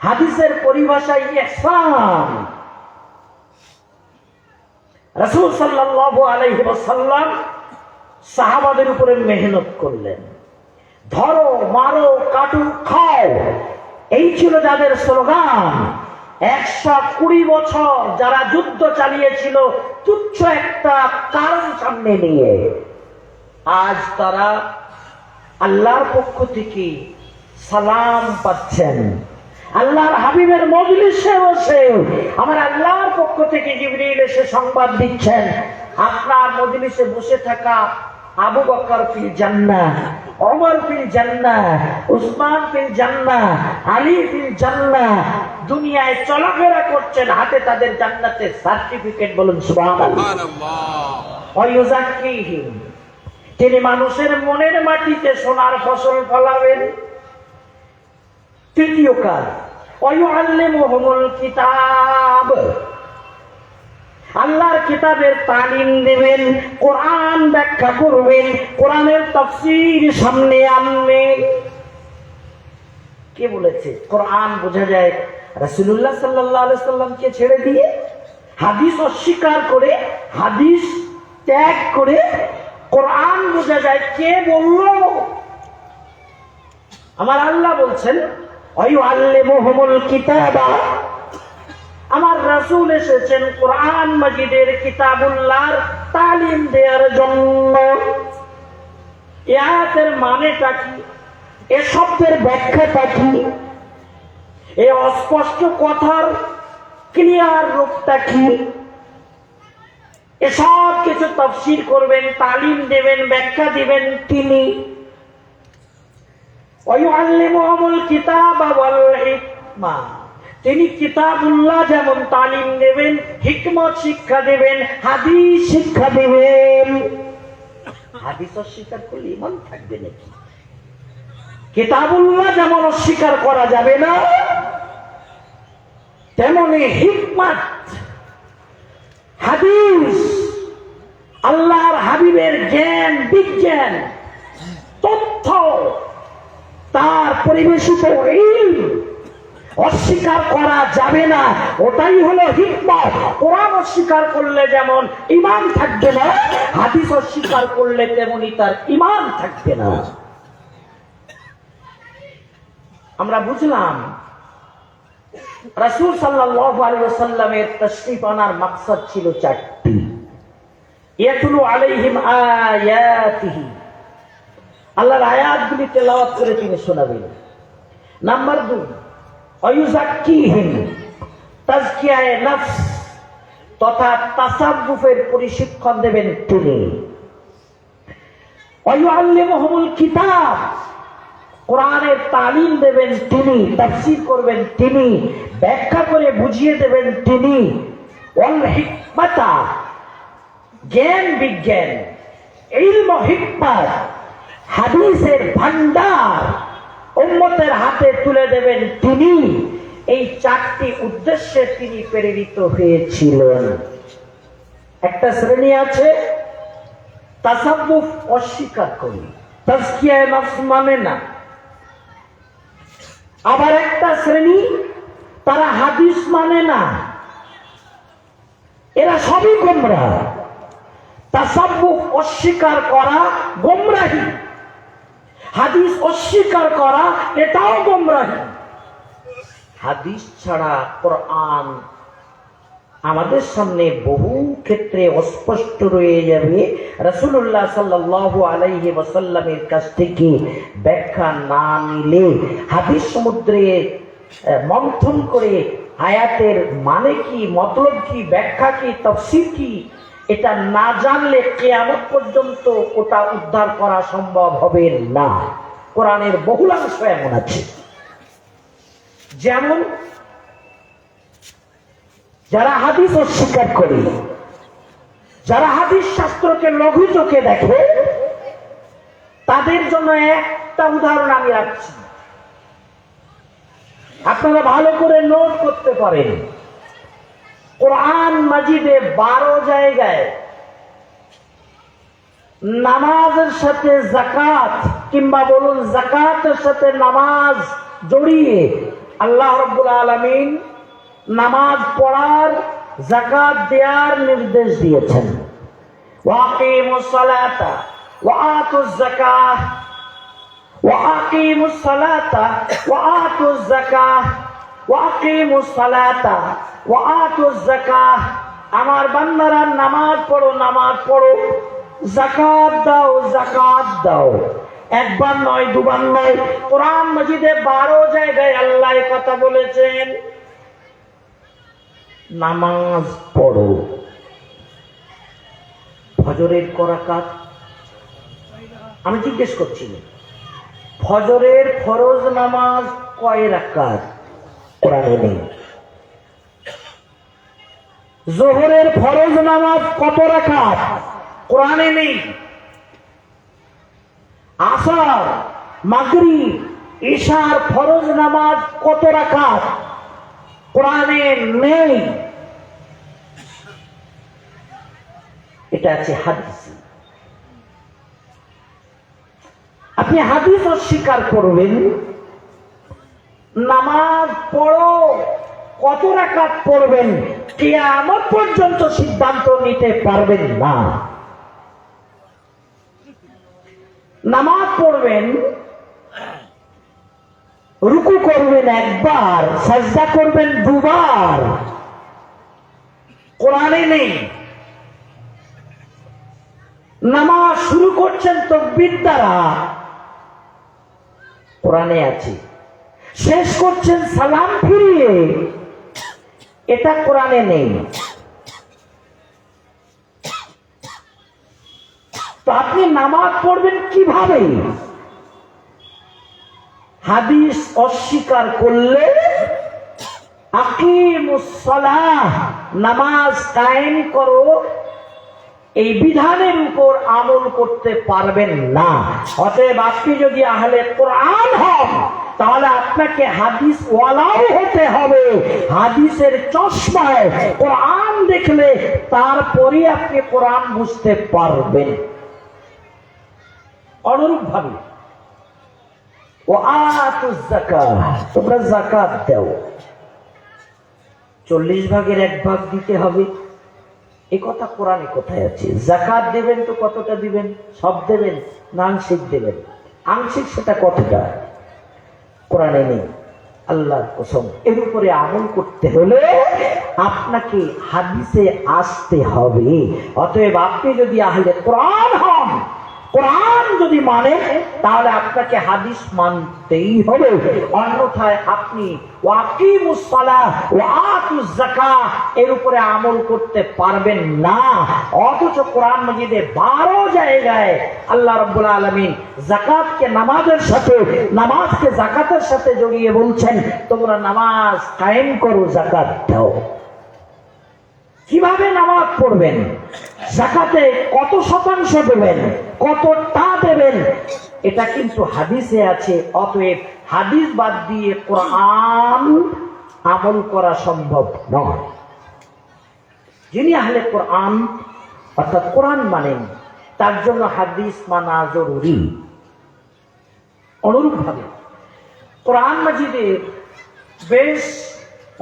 হাদিসের পরিভাষায় ইহসান। রাসূল সাল্লাল্লাহু আলাইহি ওয়াসাল্লাম সাহাবাদের উপরে মেহনত করলেন। ধরো, মারো, কাটো, খাও, এই ছিল যাদের স্লোগান। 120 বছর যারা যুদ্ধ চালিয়েছিল তুচ্ছ একটা কারণ সামনে নিয়ে, আজ তারা আল্লাহর পক্ষ থেকে সালাম পাচ্ছেন। আল্লাহর হাবিবের মজলিসে বসে আমার আল্লাহর পক্ষ থেকে জিবরিল এসে সংবাদ দিচ্ছেন, আপনার মজলিসে বসে থাকা আবু বকর ফিল জান্নাহ, ওমর ফিল জান্নাহ, উসমান ফিল জান্নাহ, আলী ফিল জান্নাহ। দুনিয়ায় চলাফেরা করছেন, হাতে তাদের জান্নাতের সার্টিফিকেট। বলুন সুবহানাল্লাহ। ওয়ায়ুযাক্কিহিম, তিনি মানুষের মনের মাটিতে সোনার ফসল ফলাবেন। তৃতীয় কাজ, ওয়ায়ুআল্লিমুহুমুল কিতাব, আল্লাহর কিতাবের তালিম দেবেন, কোরআন ব্যাখ্যা করবেন, কোরআনের তাফসীর সামনে আনবেন। কে বলেছে? কোরআন বোঝা যায় রাসূলুল্লাহ সাল্লাল্লাহু আলাইহি সাল্লামকে ছেড়ে দিয়ে, হাদিস অস্বীকার করে, হাদিস ত্যাগ করে কোরআন বোঝা যায়। কে বলল? আমার আল্লাহ বলছেন ওয়ায়ুআল্লিমুহুমুল কিতাবা, আমার রাসূল এসেছেন কোরআন মাজিদের কিতাবুল্লাহর তালিম দেওয়ার জন্য। এই আয়াতের মানেটা কি? এ শব্দের ব্যাখ্যাটা কি? এই অস্পষ্ট কথার ক্লিয়ার রূপটা কি? এসব কিছু তাফসীর করবেন, তালিম দেবেন, ব্যাখ্যা দিবেন তিনি। ওয়ায়ুআল্লিমুহুমুল কিতাবা ওয়াল হিকমা, তিনি কিতাবুল্লাহ যেমন তালিম দেবেন, হিকমত শিক্ষা দেবেন, হাদিস শিক্ষা দেবেন। হাদিস অস্বীকার করলে ঈমান থাকবে নাকি? কিতাবুল্লাহ যেমন অস্বীকার করা যাবে না, তেমনি হিকমত, হাদিস, আল্লাহর হাবিবের জ্ঞান, বিজ্ঞান, তথ্য, তার পরিবেশিত ইলম অস্বীকার করা যাবে না। ওটাই হলো হিকমত। কোরআন অস্বীকার করলে যেমন ঈমান থাকবে না, হাদিস অস্বীকার করলে তেমনি তার ঈমান থাকবে না। আমরা বুঝলাম রাসূল সাল্লাল্লাহু আলাইহি ওয়াসাল্লামের তাশরীফ আনার মাকসাদ ছিল চারটি। ইয়াতলু আলাইহিম আয়াতিহি, আল্লাহর আয়াতগুলি তেলাওয়াত করে তিনি শোনাবেন। নাম্বার 2, ওয়ায়ুযাক্কিহিম, তাজকিয়ায়ে নফস তথা তাসাব্বুফের প্রশিক্ষণ দেবেন তিনি। ওয়ায়ুআল্লিমুহুমুল কিতাব, কোরআনের তালিম দেবেন তিনি, তাফসীর করবেন তিনি, ব্যাখ্যা করে বুঝিয়ে দেবেন তিনি। ওয়াল হিকমাতা, জ্ঞান বিজ্ঞান, ইলম ও হিকমত, হাদিসের ভান্ডার উম্মতের হাতে তুলে দেবেন তিনি। এই চারটি উদ্দেশ্যে তিনি প্রেরিত হয়েছিলেন। একটা শ্রেণী আছে তাসাব্বুফ অস্বীকার করে, তাজকিয়ায়ে নফস মানে না। আবার একটা শ্রেণী তারা হাদিস মানে না। এরা সবই গোমরাহ। তাসাব্বুফ অস্বীকার করা গোমরাহী, হাদিস অস্বীকার করা এটাও গোমরাহী। হাদিস ছাড়া কোরআন আমাদের সামনে বহু ক্ষেত্রে অস্পষ্ট রয়ে যাবে। রাসূলুল্লাহ সাল্লাল্লাহু আলাইহি ওয়াসাল্লামের কাছ থেকে ব্যাখ্যা না নিলে, হাদিস সমুদ্রে মন্থন করে আয়াতের মানে কি, মতলব কি, ব্যাখ্যা কি, তাফসীর কি, এটা না জানলে কিয়ামত পর্যন্ত ওটা উদ্ধার করা সম্ভব হবে না। কোরআনের বহুলাংশ এমন আছে, যেমন যারা হাদিস অস্বীকার করে, যারা হাদিস শাস্ত্রকে লঘু চোখে দেখে, তাদের জন্য একটা উদাহরণ আমি রাখছি, আপনারা ভালো করে নোট করতে পারেন। কোরআন মাজিদে 12 জায়গায় নামাজের সাথে যাকাত, কিংবা বলুন যাকাতের সাথে নামাজ জড়িয়ে আল্লাহ রাব্বুল আলামিন নামাজ পড়ার, যাকাত দেওয়ার নির্দেশ দিয়েছেন। ওয়াকিমুস সালাতা ওয়া আতুজ যাকাহ, ওয়াকিমুস সালাতা ওয়া আতুজ যাকাহ, ওয়াকিমুস সালাতা ওয়া আতুজ যাকাহ। আমার বান্দারা নামাজ পড়ো, নামাজ পড়ো, যাকাত দাও, যাকাত দাও। একবার নয়, দুবার নয়, কোরআন মাজিদে 12 জায়গায় আল্লাহ কথা বলেছেন নামাজ পড়ো। ফজরের করাকাত, আমি জিজ্ঞেস করছি, ফজরের ফরজ নামাজ কয় রাকাত? কোরআনে নেই। যোহরের ফরজ নামাজ কত রাকাত? কোরআনে নেই। আসর, মাগরিব, ইশার ফরজ নামাজ কত রাকাত? কোরআনে নেই। এটা আছে হাদিসে। আপনি হাদিস অস্বীকার করবেন, নামাজ পড়ো, কত রাকাত পড়বেন কিয়ামত পর্যন্ত সিদ্ধান্ত নিতে পারবেন না। নামাজ পড়বেন, রুকু করবেন একবার, সাজদা করবেন 2 বার, কোরআনে নেই। নামাজ শুরু করছেন তাকবীর দ্বারা, কোরআনে আছে। শেষ করছেন সালাম ফিরিয়ে, এটা কোরআনে নেই। তো আপনি নামাজ পড়বেন কিভাবে? হাদিস অস্বীকার করলে আকিমুস সালাহ, নামাজ কায়েম করো, এই বিধানের উপর আমল করতে পারবেন না। অতএব আপনি যদি আহলে কোরআন হন, তাহলে আপনাকে হাদিস ওয়ালাও হতে হবে। হাদিসের চশমায় কোরআন দেখলে তারপরে আপনি কোরআন বুঝতে পারবেন। অনুরূপ ভাবে ও আতুজ যাকাত, তোমরা যাকাত দাও, 40 ভাগের 1 ভাগ দিতে হবে। এই কথা কোরআনে কোথায় আছে? যাকাত দেবেন তো কতটা দিবেন? সব দেবেন না আংশিক দেবেন? আংশিক সেটা কতটা? কোরআনে নেই। আল্লাহর কসম, এর উপরে আমল করতে হলে আপনাকে হাদিসে আসতে হবে। অতএব আপনি যদি আহলে কোরআন হন, কোরআন যদি মানে, তাহলে আপনাকে হাদিস মানতেই হবে। অন্যথায় আপনি ওয়াকিমুস সালাহ ওয়া আতুজ যাকাত এর উপরে আমল করতে পারবেন না। অথচ কোরআন মাজিদে 12 জায়গায় আল্লাহ রাব্বুল আলামিন যাকাতকে নামাজের সাথে, নামাজকে যাকাতের সাথে জড়িয়ে বলছেন, তোমরা নামাজ কায়েম করো, যাকাত দাও। কিভাবে নামাজ পড়বেন, যাকাতে কত শতাংশ দেবেন, কতটা দেবেন, এটা কিন্তু হাদিসে আছে। অতএব হাদিস বাদ দিয়ে কোরআন আমল করা সম্ভব নয়। যিনি আহলে কোরআন অর্থাৎ কোরআন মানেন, তার জন্য হাদিস মানা জরুরি। অনুরূপভাবে কোরআন মাজিদের বেশ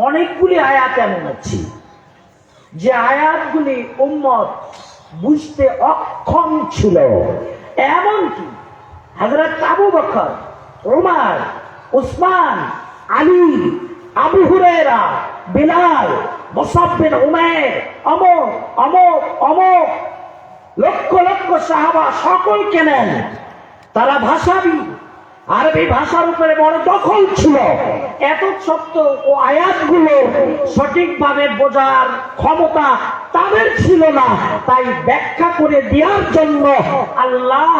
অনেকগুলি আয়াত এমন আছে যে আয়াতগুলি উম্মত বুঝতে অক্ষম ছিল। এমনকি হযরত আবু বকর, ওমর, উসমান, আলী, আবু হুরায়রা, বিলাল, মুসআব বিন উমাইর, অমর অমর অমর লক্ষ লক্ষ সাহাবা সকলকে নেন। তারা ভাষাবিদ, আরবি ভাষার উপরে বড় দখল ছিল। এত সত্ত্বেও ও আয়াতগুলো সঠিকভাবে বোঝার ক্ষমতা তাদের ছিল না। তাই ব্যাখ্যা করে দেওয়ার জন্য আল্লাহ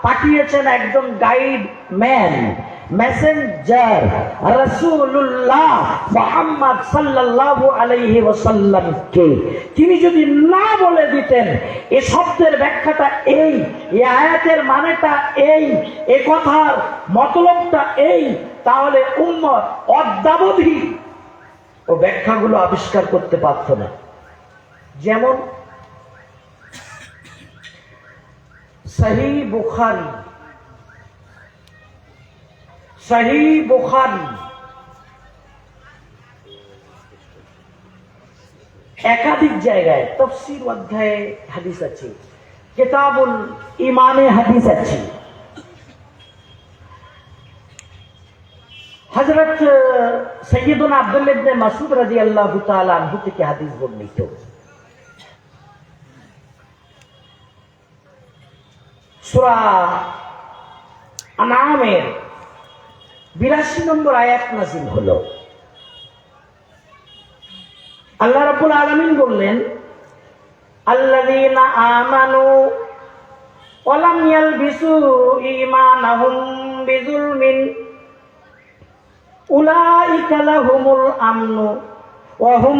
পাঠিয়েছেন একজন গাইড ম্যান, মেসেঞ্জার, রাসূলুল্লাহ মুহাম্মদ সাল্লাল্লাহু আলাইহি ওয়াসাল্লামকে। তিনি যদি না বলে দিতেন এই শব্দের ব্যাখ্যাটা এই আয়াতের মানেটা এই, এ কথার মতলবটা এই, তাহলে উম্মত অদ্যাবধি ও ব্যাখ্যাগুলো আবিষ্কার করতে পারত না। যেমন সহিহ বুখারী, সহিহ বুখারী একাধিক জায়গায় তাফসীর অধ্যায়ে হাদিস আছে, কিতাবুল ঈমানে হাদিস আছে। হযরত সাইয়্যিদুনা আব্দুল্লাহ ইবনে মাসউদ রাদিয়াল্লাহু তাআলা আনহু থেকে হাদিস বর্ণিত। সূরা আনআমের 82 নম্বর আয়াত নাযিল হলো। আল্লাহ রাব্বুল আলামিন বললেন, আল্লাযীনা আমানু ওয়া লাম ইয়ালবিসু ঈমানাহুম বিযুলমিন উলাইকা লাহুমুল আমনু ওয়া হুম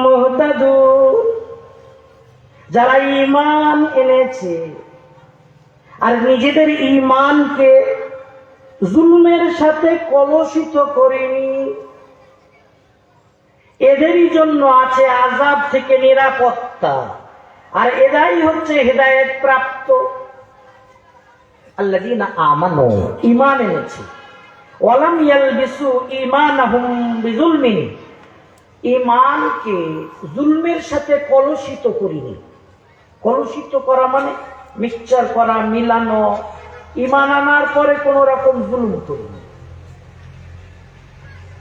মুহতাদুন। যারা ঈমান এনেছে আর নিজেদের ঈমানকে জুলুমের সাথে কলুষিত করেনি, এদেরই জন্য আছে আযাব থেকে নিরাপত্তা, আর এরাই হচ্ছে হেদায়েত প্রাপ্ত। আল্লাযীনা আমানু, ঈমান এনেছে, ওয়া লাম ইয়ালবিসু ঈমানাহুম বিযুলমিন, ঈমানকে জুলমের সাথে কলুষিত করিনি। কলুষিত করা মানে মিক্সচার করা, মিলানো। ঈমান আনার পরে কোন রকম জুলুম করিনি।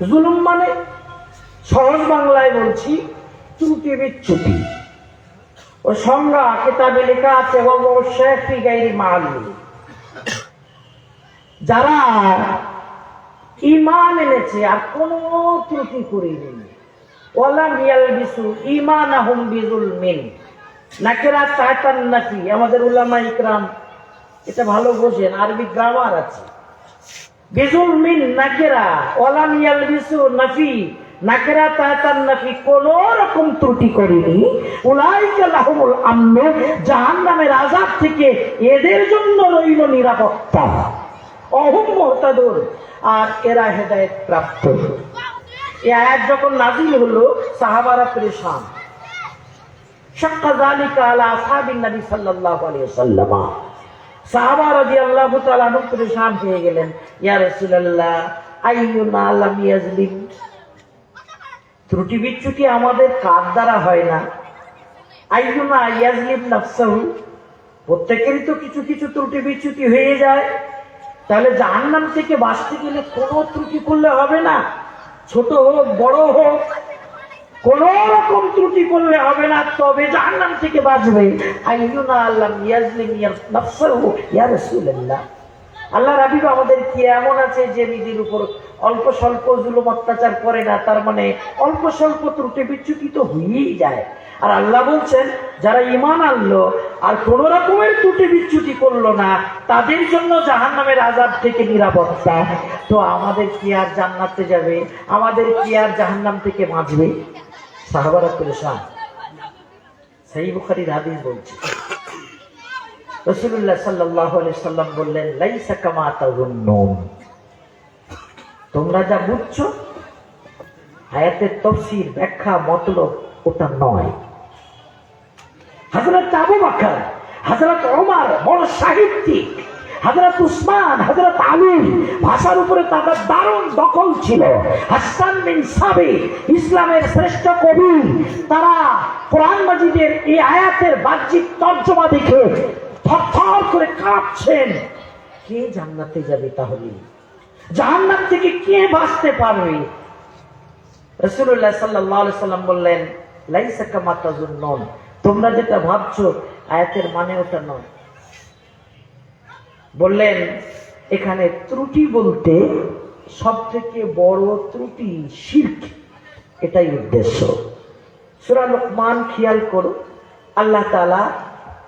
জুলুম মানে সহজ বাংলায় বলছি, ত্রুটি বিচ্যুতি। ও সংজ্ঞা কিতাবে লেখা আছে, যারা ঈমান এনেছে আর কোন ত্রুটি করেনি, ওয়ালাম ইয়ালবিসু ঈমানাহুম বিযুলমিন। নাকিরা তাহতান নাফি, আমাদের উলামা ইকরাম এটা ভালো বোঝেন, আরবি গ্রামার আছে। বিযুলমিন নাকিরা, ওয়ালাম ইয়ালবিসু নাফি, নাকিরা তাহতান নাফি, কোন রকম ত্রুটি করেনি। উলাইকা লাহুমুল আমনু, জাহান্নামের আযাব থেকে এদের জন্য রইল নিরাপত্তা। অহুম মুহতাদুন, আর এরা হেদায়েত প্রাপ্ত। এই আয়াত যখন নাযিল হলো, সাহাবারা পেরেশান। শাক্কা যালিকা আলা আসহাবিন নবী সাল্লাল্লাহু আলাইহি ওয়াসাল্লাম। সাহাবা রাদিয়াল্লাহু তাআলা আনহু পেরেশান হয়ে গেলেন, ইয়া রাসূলুল্লাহ আইয়ুনা লাম ইয়াজলিম। ত্রুটি বিচ্যুতি আমাদের কার দ্বারা হয় না? আইয়ুনা ইয়াজলিম নাফসাহু, প্রত্যেকেরই তো কিছু কিছু ত্রুটি বিচ্যুতি হয়ে যায়। তাহলে জাহান্নাম থেকে বাঁচতে গেলে কোনো ত্রুটি করলে হবে না। ছোট হোক বড় হোক, কোন রকম ত্রুটি করলে হবে না, তবে জাহান্নাম থেকে বাঁচবে। আইয়ুনা আল্লাহ ইয়াজলিম নাফসাহু ইয়া রাসূলুল্লাহ। আল্লাহর হাবিব আমাদের কি এমন আছে যে নিজের উপর অল্প স্বল্প জুলুম অত্যাচার করে না? তার মানে অল্প স্বল্প ত্রুটি বিচ্যুতি তো হয়েই যায়। আর আল্লাহ বলছেন যারা ঈমান আনলো আর কোন রকমের ত্রুটি বিচ্যুতি করলো না, তাদের জন্য জাহান্নামের আযাব থেকে নিরাপত্তা। তো আমাদের কি আর জান্নাতে যাবে? আমাদের কি আর জাহান্নাম থেকে বাঁচবে? সাহাবারা পরেশান। সহিহ বুখারীর হাদিস বলছে, রাসূলুল্লাহ সাল্লাল্লাহু আলাইহি সাল্লাম বললেন, লাইসা কামা তাযুন্নুন, তোমরা যা বুঝছো আয়াতের তাফসীর ব্যাখ্যা মতলব ওটা নয়। হযরত আবু বকর, হযরত ওমর বড় সাহিত্যিক, হযরত উসমান, হযরত আলী ভাষার উপরে তাদের দারুণ দখল ছিল। হাসান বিন সাবিত ইসলামের শ্রেষ্ঠ কবি, তারা কোরআন মাজিদের এই আয়াতের বাহ্যিক তর্জমা দেখে থরথর করে কাঁপছেন। কে জান্নাতে যাবে? তাহলে জাহান্নাম থেকে কে বাঁচতে পারবে? রাসূলুল্লাহ সাল্লাল্লাহু আলাইহি সাল্লাম বললেন, লাইসা কামা তাযুন্নুন, তোমরা যেটা ভাবছো আয়াতের মানে ওটা নয়। বললেন এখানে ত্রুটি বলতে সব থেকে বড় ত্রুটি শিরক, এটাই উদ্দেশ্য। সূরা লোকমান খেয়াল করো, আল্লাহ তাআলা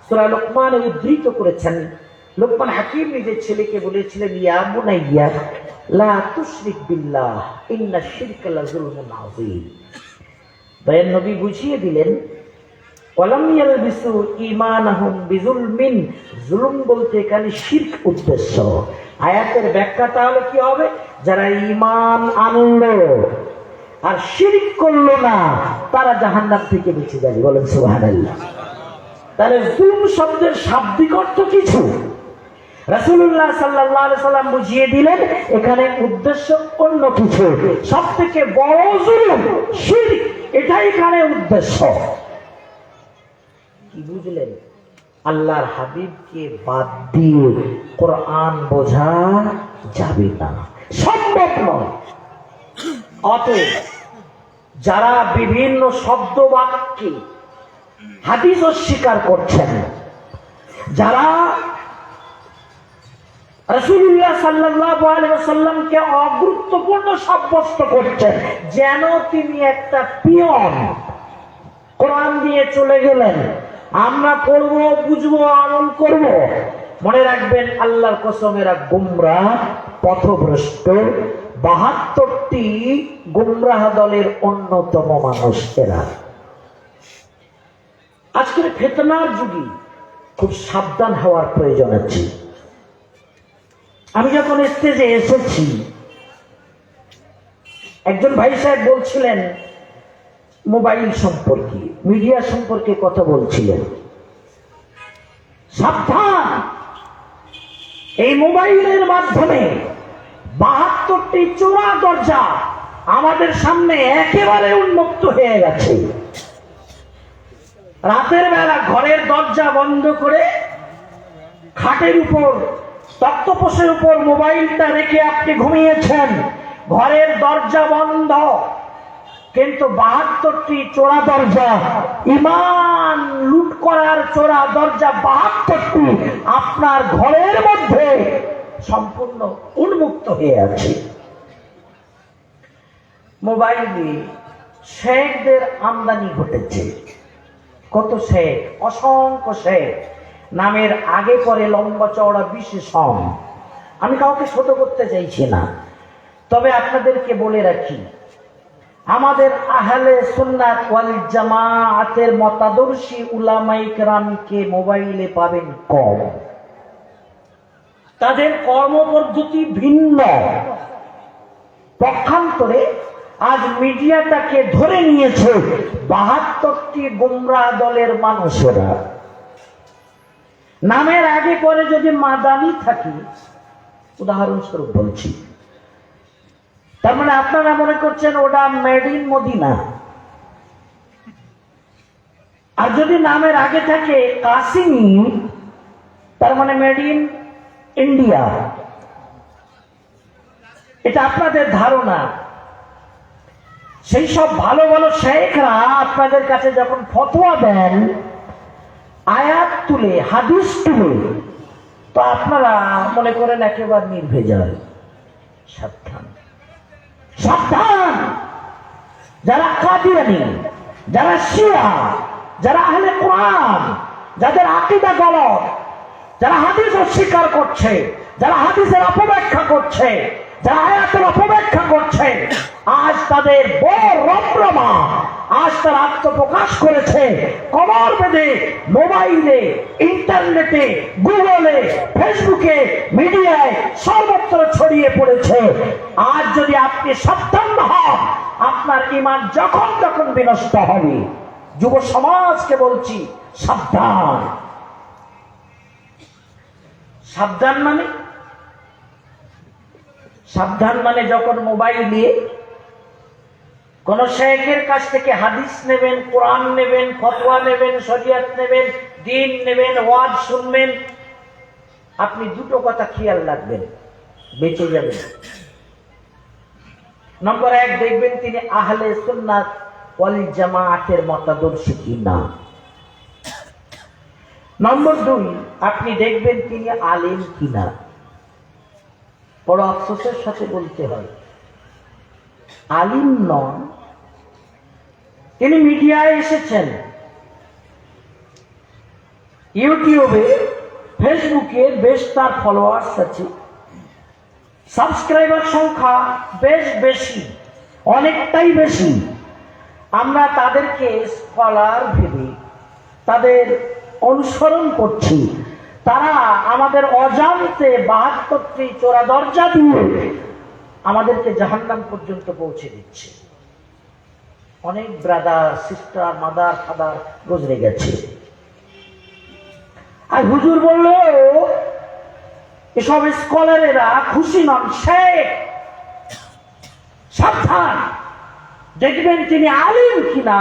সূরা লোকমানে উদ্ধৃত করেছেন, লোকমান হাকিম নিজের ছেলেকে বলেছিলেন, ইয়া বুনাইয়া লা তুশরিক বিল্লাহ ইন্নাশ শিরকা লাযুলমুন আযীম। দয়ার নবী বুঝিয়ে দিলেন, ওয়ালাম ইয়ালবিসু ঈমানাহুম বিযুলমিন, জুলুম বলতে এখানে শিরক উদ্দেশ্য। আয়াতের ব্যাখ্যা তাহলে কি হবে? যারা ঈমান আনলো আর শিরক করলো না, তারা জাহান্নাম থেকে বেঁচে যাবে। বলেন সুবহানাল্লাহ। তাহলে জুলুম শব্দের শাব্দিক অর্থ কিছু, রাসূলুল্লাহ সাল্লাল্লাহু আলাইহি সাল্লাম বুঝিয়ে দিলেন এখানে উদ্দেশ্য অন্য কিছু। সব থেকে বড় জুলুম শিরক, এটাই এখানে উদ্দেশ্য। কি বুঝলেন? আল্লাহর হাবিবকে বাদ দিয়ে কোরআন বোঝা যাবে না, সম্ভব নয়। অতএব যারা বিভিন্ন শব্দ বাক্যে হাদিস অস্বীকার করছেন, যারা রাসূলুল্লাহ সাল্লাল্লাহু আলাইহি ওয়াসাল্লামকে অগুরুত্বপূর্ণ সাব্যস্ত করছেন, যেন তিনি একটা পিয়ন, কোরআন দিয়ে চলে গেলেন, আমরা পড়ব, বুঝবো, আমল করব। মনে রাখবেন আল্লাহর কসম এরা গুমরাহ, পথভ্রষ্ট, ৭২টি গুমরাহ দলের অন্যতম মানুষ এরা। আজকের ফিতনার যুগে খুব সাবধান হওয়ার প্রয়োজন আছে। আমি যখন স্টেজে এসেছি, একজন ভাই সাহেব বলছিলেন মোবাইল সম্পর্কে, মিডিয়া সম্পর্কে কথা বলছিলেন। সাবধান, এই মোবাইলের মাধ্যমে ৭২টি চোরা দরজা আমাদের সামনে একেবারে উন্মুক্ত হয়ে গেছে। রাতের বেলা ঘরের দরজা বন্ধ করে খাটের উপর, তক্তপোষের উপর মোবাইলটা রেখে আপনি ঘুমিয়েছেন, ঘরের দরজা বন্ধ, কিন্তু ৭২টি চোরা দরজা, ঈমান লুট করার চোরা দরজা ৭২টি আপনার ঘরের মধ্যে সম্পূর্ণ উন্মুক্ত হয়ে আছে। মোবাইলে শেখদের আমদানি ঘটেছে। কত শেখ, অসংখ্য শেখ, নামের আগে পরে লম্বা চওড়া বিশেষণ। আমি কাউকে ছোট করতে চাইছি না, তবে আপনাদেরকে বলে রাখি, আমাদের আহলে সুন্নাত ওয়াল জামাআতের মতাদর্শী উলামায়ে কেরামকে মোবাইলে পাবেন কম। তাদের কর্মপদ্ধতি ভিন্ন। পক্ষান্তরে আজ মিডিয়াটাকে ধরে নিয়েছে ৭২টি গুমরাহ দলের মানুষেরা। নামের আগে পরে যদি মাদানি থাকে, উদাহরণস্বরূপ বলছি, তার মানে আপনারা মনে করছেন ওটা মেড ইন মদিনা। আর যদি নামের আগে থাকে কাসিমি, তার মানে মেড ইন ইন্ডিয়া। এটা আপনাদের ধারণা। সেই সব ভালো ভালো শেখরা আপনাদের কাছে যখন ফতোয়া দেন আয়াত তুলে হাদিস তুলে, তো আপনারা মনে করেন একেবারে নির্ভেজাল। সাবধান সাবধান, যারা কাদিয়ানী, যারা শিয়া, যারা আহলে কোরআন, যাদের আকীদা গলত, যারা হাদিস অস্বীকার করছে, যারা হাদিসের অপব্যাখ্যা করছে, যারা আয়াতের অপব্যাখ্যা করছে, আজ তাদের বড় রমরমা, আজ তারা আত্মপ্রকাশ করেছে কবর বেঁধে মোবাইলে, ইন্টারনেটে, গুগলে, ফেসবুকে, মিডিয়ায় সর্বত্র ছড়িয়ে পড়েছে। আজ যদি আপনি সাবধান না হন, আপনার ঈমান যখন তখন বিনষ্ট হবে। যুব সমাজকে বলছি সাবধান। সাবধান মানে, সাবধান মানে যখন মোবাইল নিয়ে কোন শেখের কাছ থেকে হাদিস নেবেন, কোরআন নেবেন, ফতোয়া নেবেন, শরিয়ত নেবেন, দ্বীন নেবেন, ওয়াজ শুনবেন, আপনি দুটো কথা খেয়াল রাখবেন, বেঁচে যাবেন। নম্বর 1, দেখবেন তিনি আহলে সুন্নাত ওয়াল জামাআতের মতাদর্শী কিনা। নম্বর 2, আপনি দেখবেন তিনি আলেম কিনা। বড় আফসোসের সাথে বলতে হয়, আলিম নন, তিনি মিডিয়ায় এসেছেন, ইউটিউবে, ফেসবুকে বেশ তার ফলোয়ার্স আছে, সাবস্ক্রাইবার সংখ্যা বেশ বেশি, অনেকটাই বেশি। আমরা তাদেরকে স্কলার ভেবে তাদের অনুসরণ করছি। তারা আমাদের অজান্তে 72টি চোরা দরজা দিয়ে আমাদেরকে জাহান্নাম পর্যন্ত পৌঁছে দিচ্ছে। অনেক ব্রাদার, সিস্টার, মাদার, ফাদার গুজরে গেছে। আর হুজুর বললো এসব স্কলারেরা খুশি নন, শেখ। সাবধান, দেখবেন তিনি আলিম কিনা,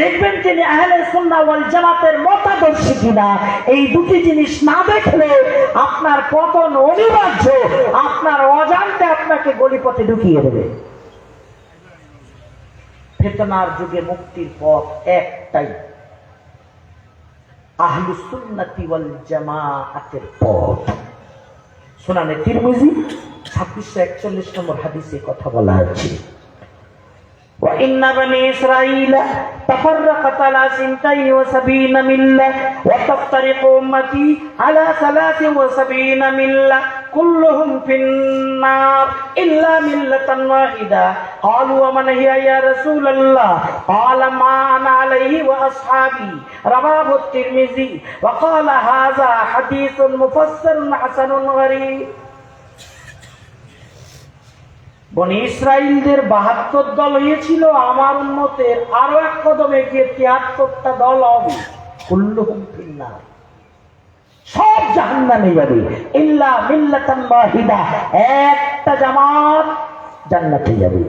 দেখবেন তিনি আহলে সুন্নাহ ওয়াল জামাতের মতাদর্শী কিনা। এই দুটি জিনিস না দেখলে আপনার পতন অনিবার্য। আপনার অজান্তে আপনাকে গলিপথে ঢুকিয়ে দেবে। ফিতনার যুগে মুক্তির পথ একটাই, আহলুস সুন্নাতি ওয়াল জামাআতের পথ। সুনানে তিরমিজি 2641 নম্বর হাদিসে কথা বলা আছে, وإن بني إسرائيل تفرقت على 72 ملة وتفترق أمتي على 73 ملة كلهم في النار إلا ملة واحدة قالوا ومن هي يا رسول الله قال ما أنا عليه وأصحابي رواه الترمذي وقال هذا حديث مفسر حسن غريب। বনি ইসরাইলদের 72 দল হয়েছিল, আমার উম্মতের আরো এক কদম এগিয়ে 73টা দল হবে। কুল্লুহুম ফিন্নার, সব জাহান্নামে যাবে, ইল্লা মিল্লাতান ওয়াহিদা, একটা জামাত জান্নাতে যাবে।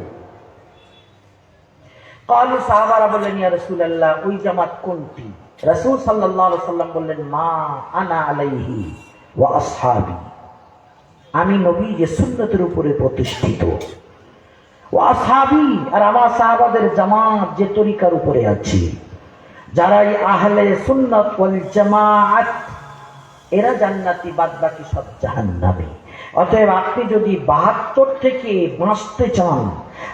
ক্বালু, সাহাবারা বললেন ইয়া রাসূলুল্লাহ, ওই জামাত কোনটি? রাসূল সাল্লাল্লাহু আলাইহি ওয়াসাল্লাম বললেন, মা আনা আলাইহি ওয়া আসহাবি, আমি নবী যে সুন্নতের উপরে প্রতিষ্ঠিত, ও আসহাবি, আর আমার সাহাবাদের জামাত যে তরিকার উপরে আছে। যারা এই আহলে সুন্নাত ওয়াল জামাআত, এরা জান্নাতি, বাদ বাকি সব জাহান্নামী। অতএব আপনি যদি 72 থেকে বাঁচতে চান,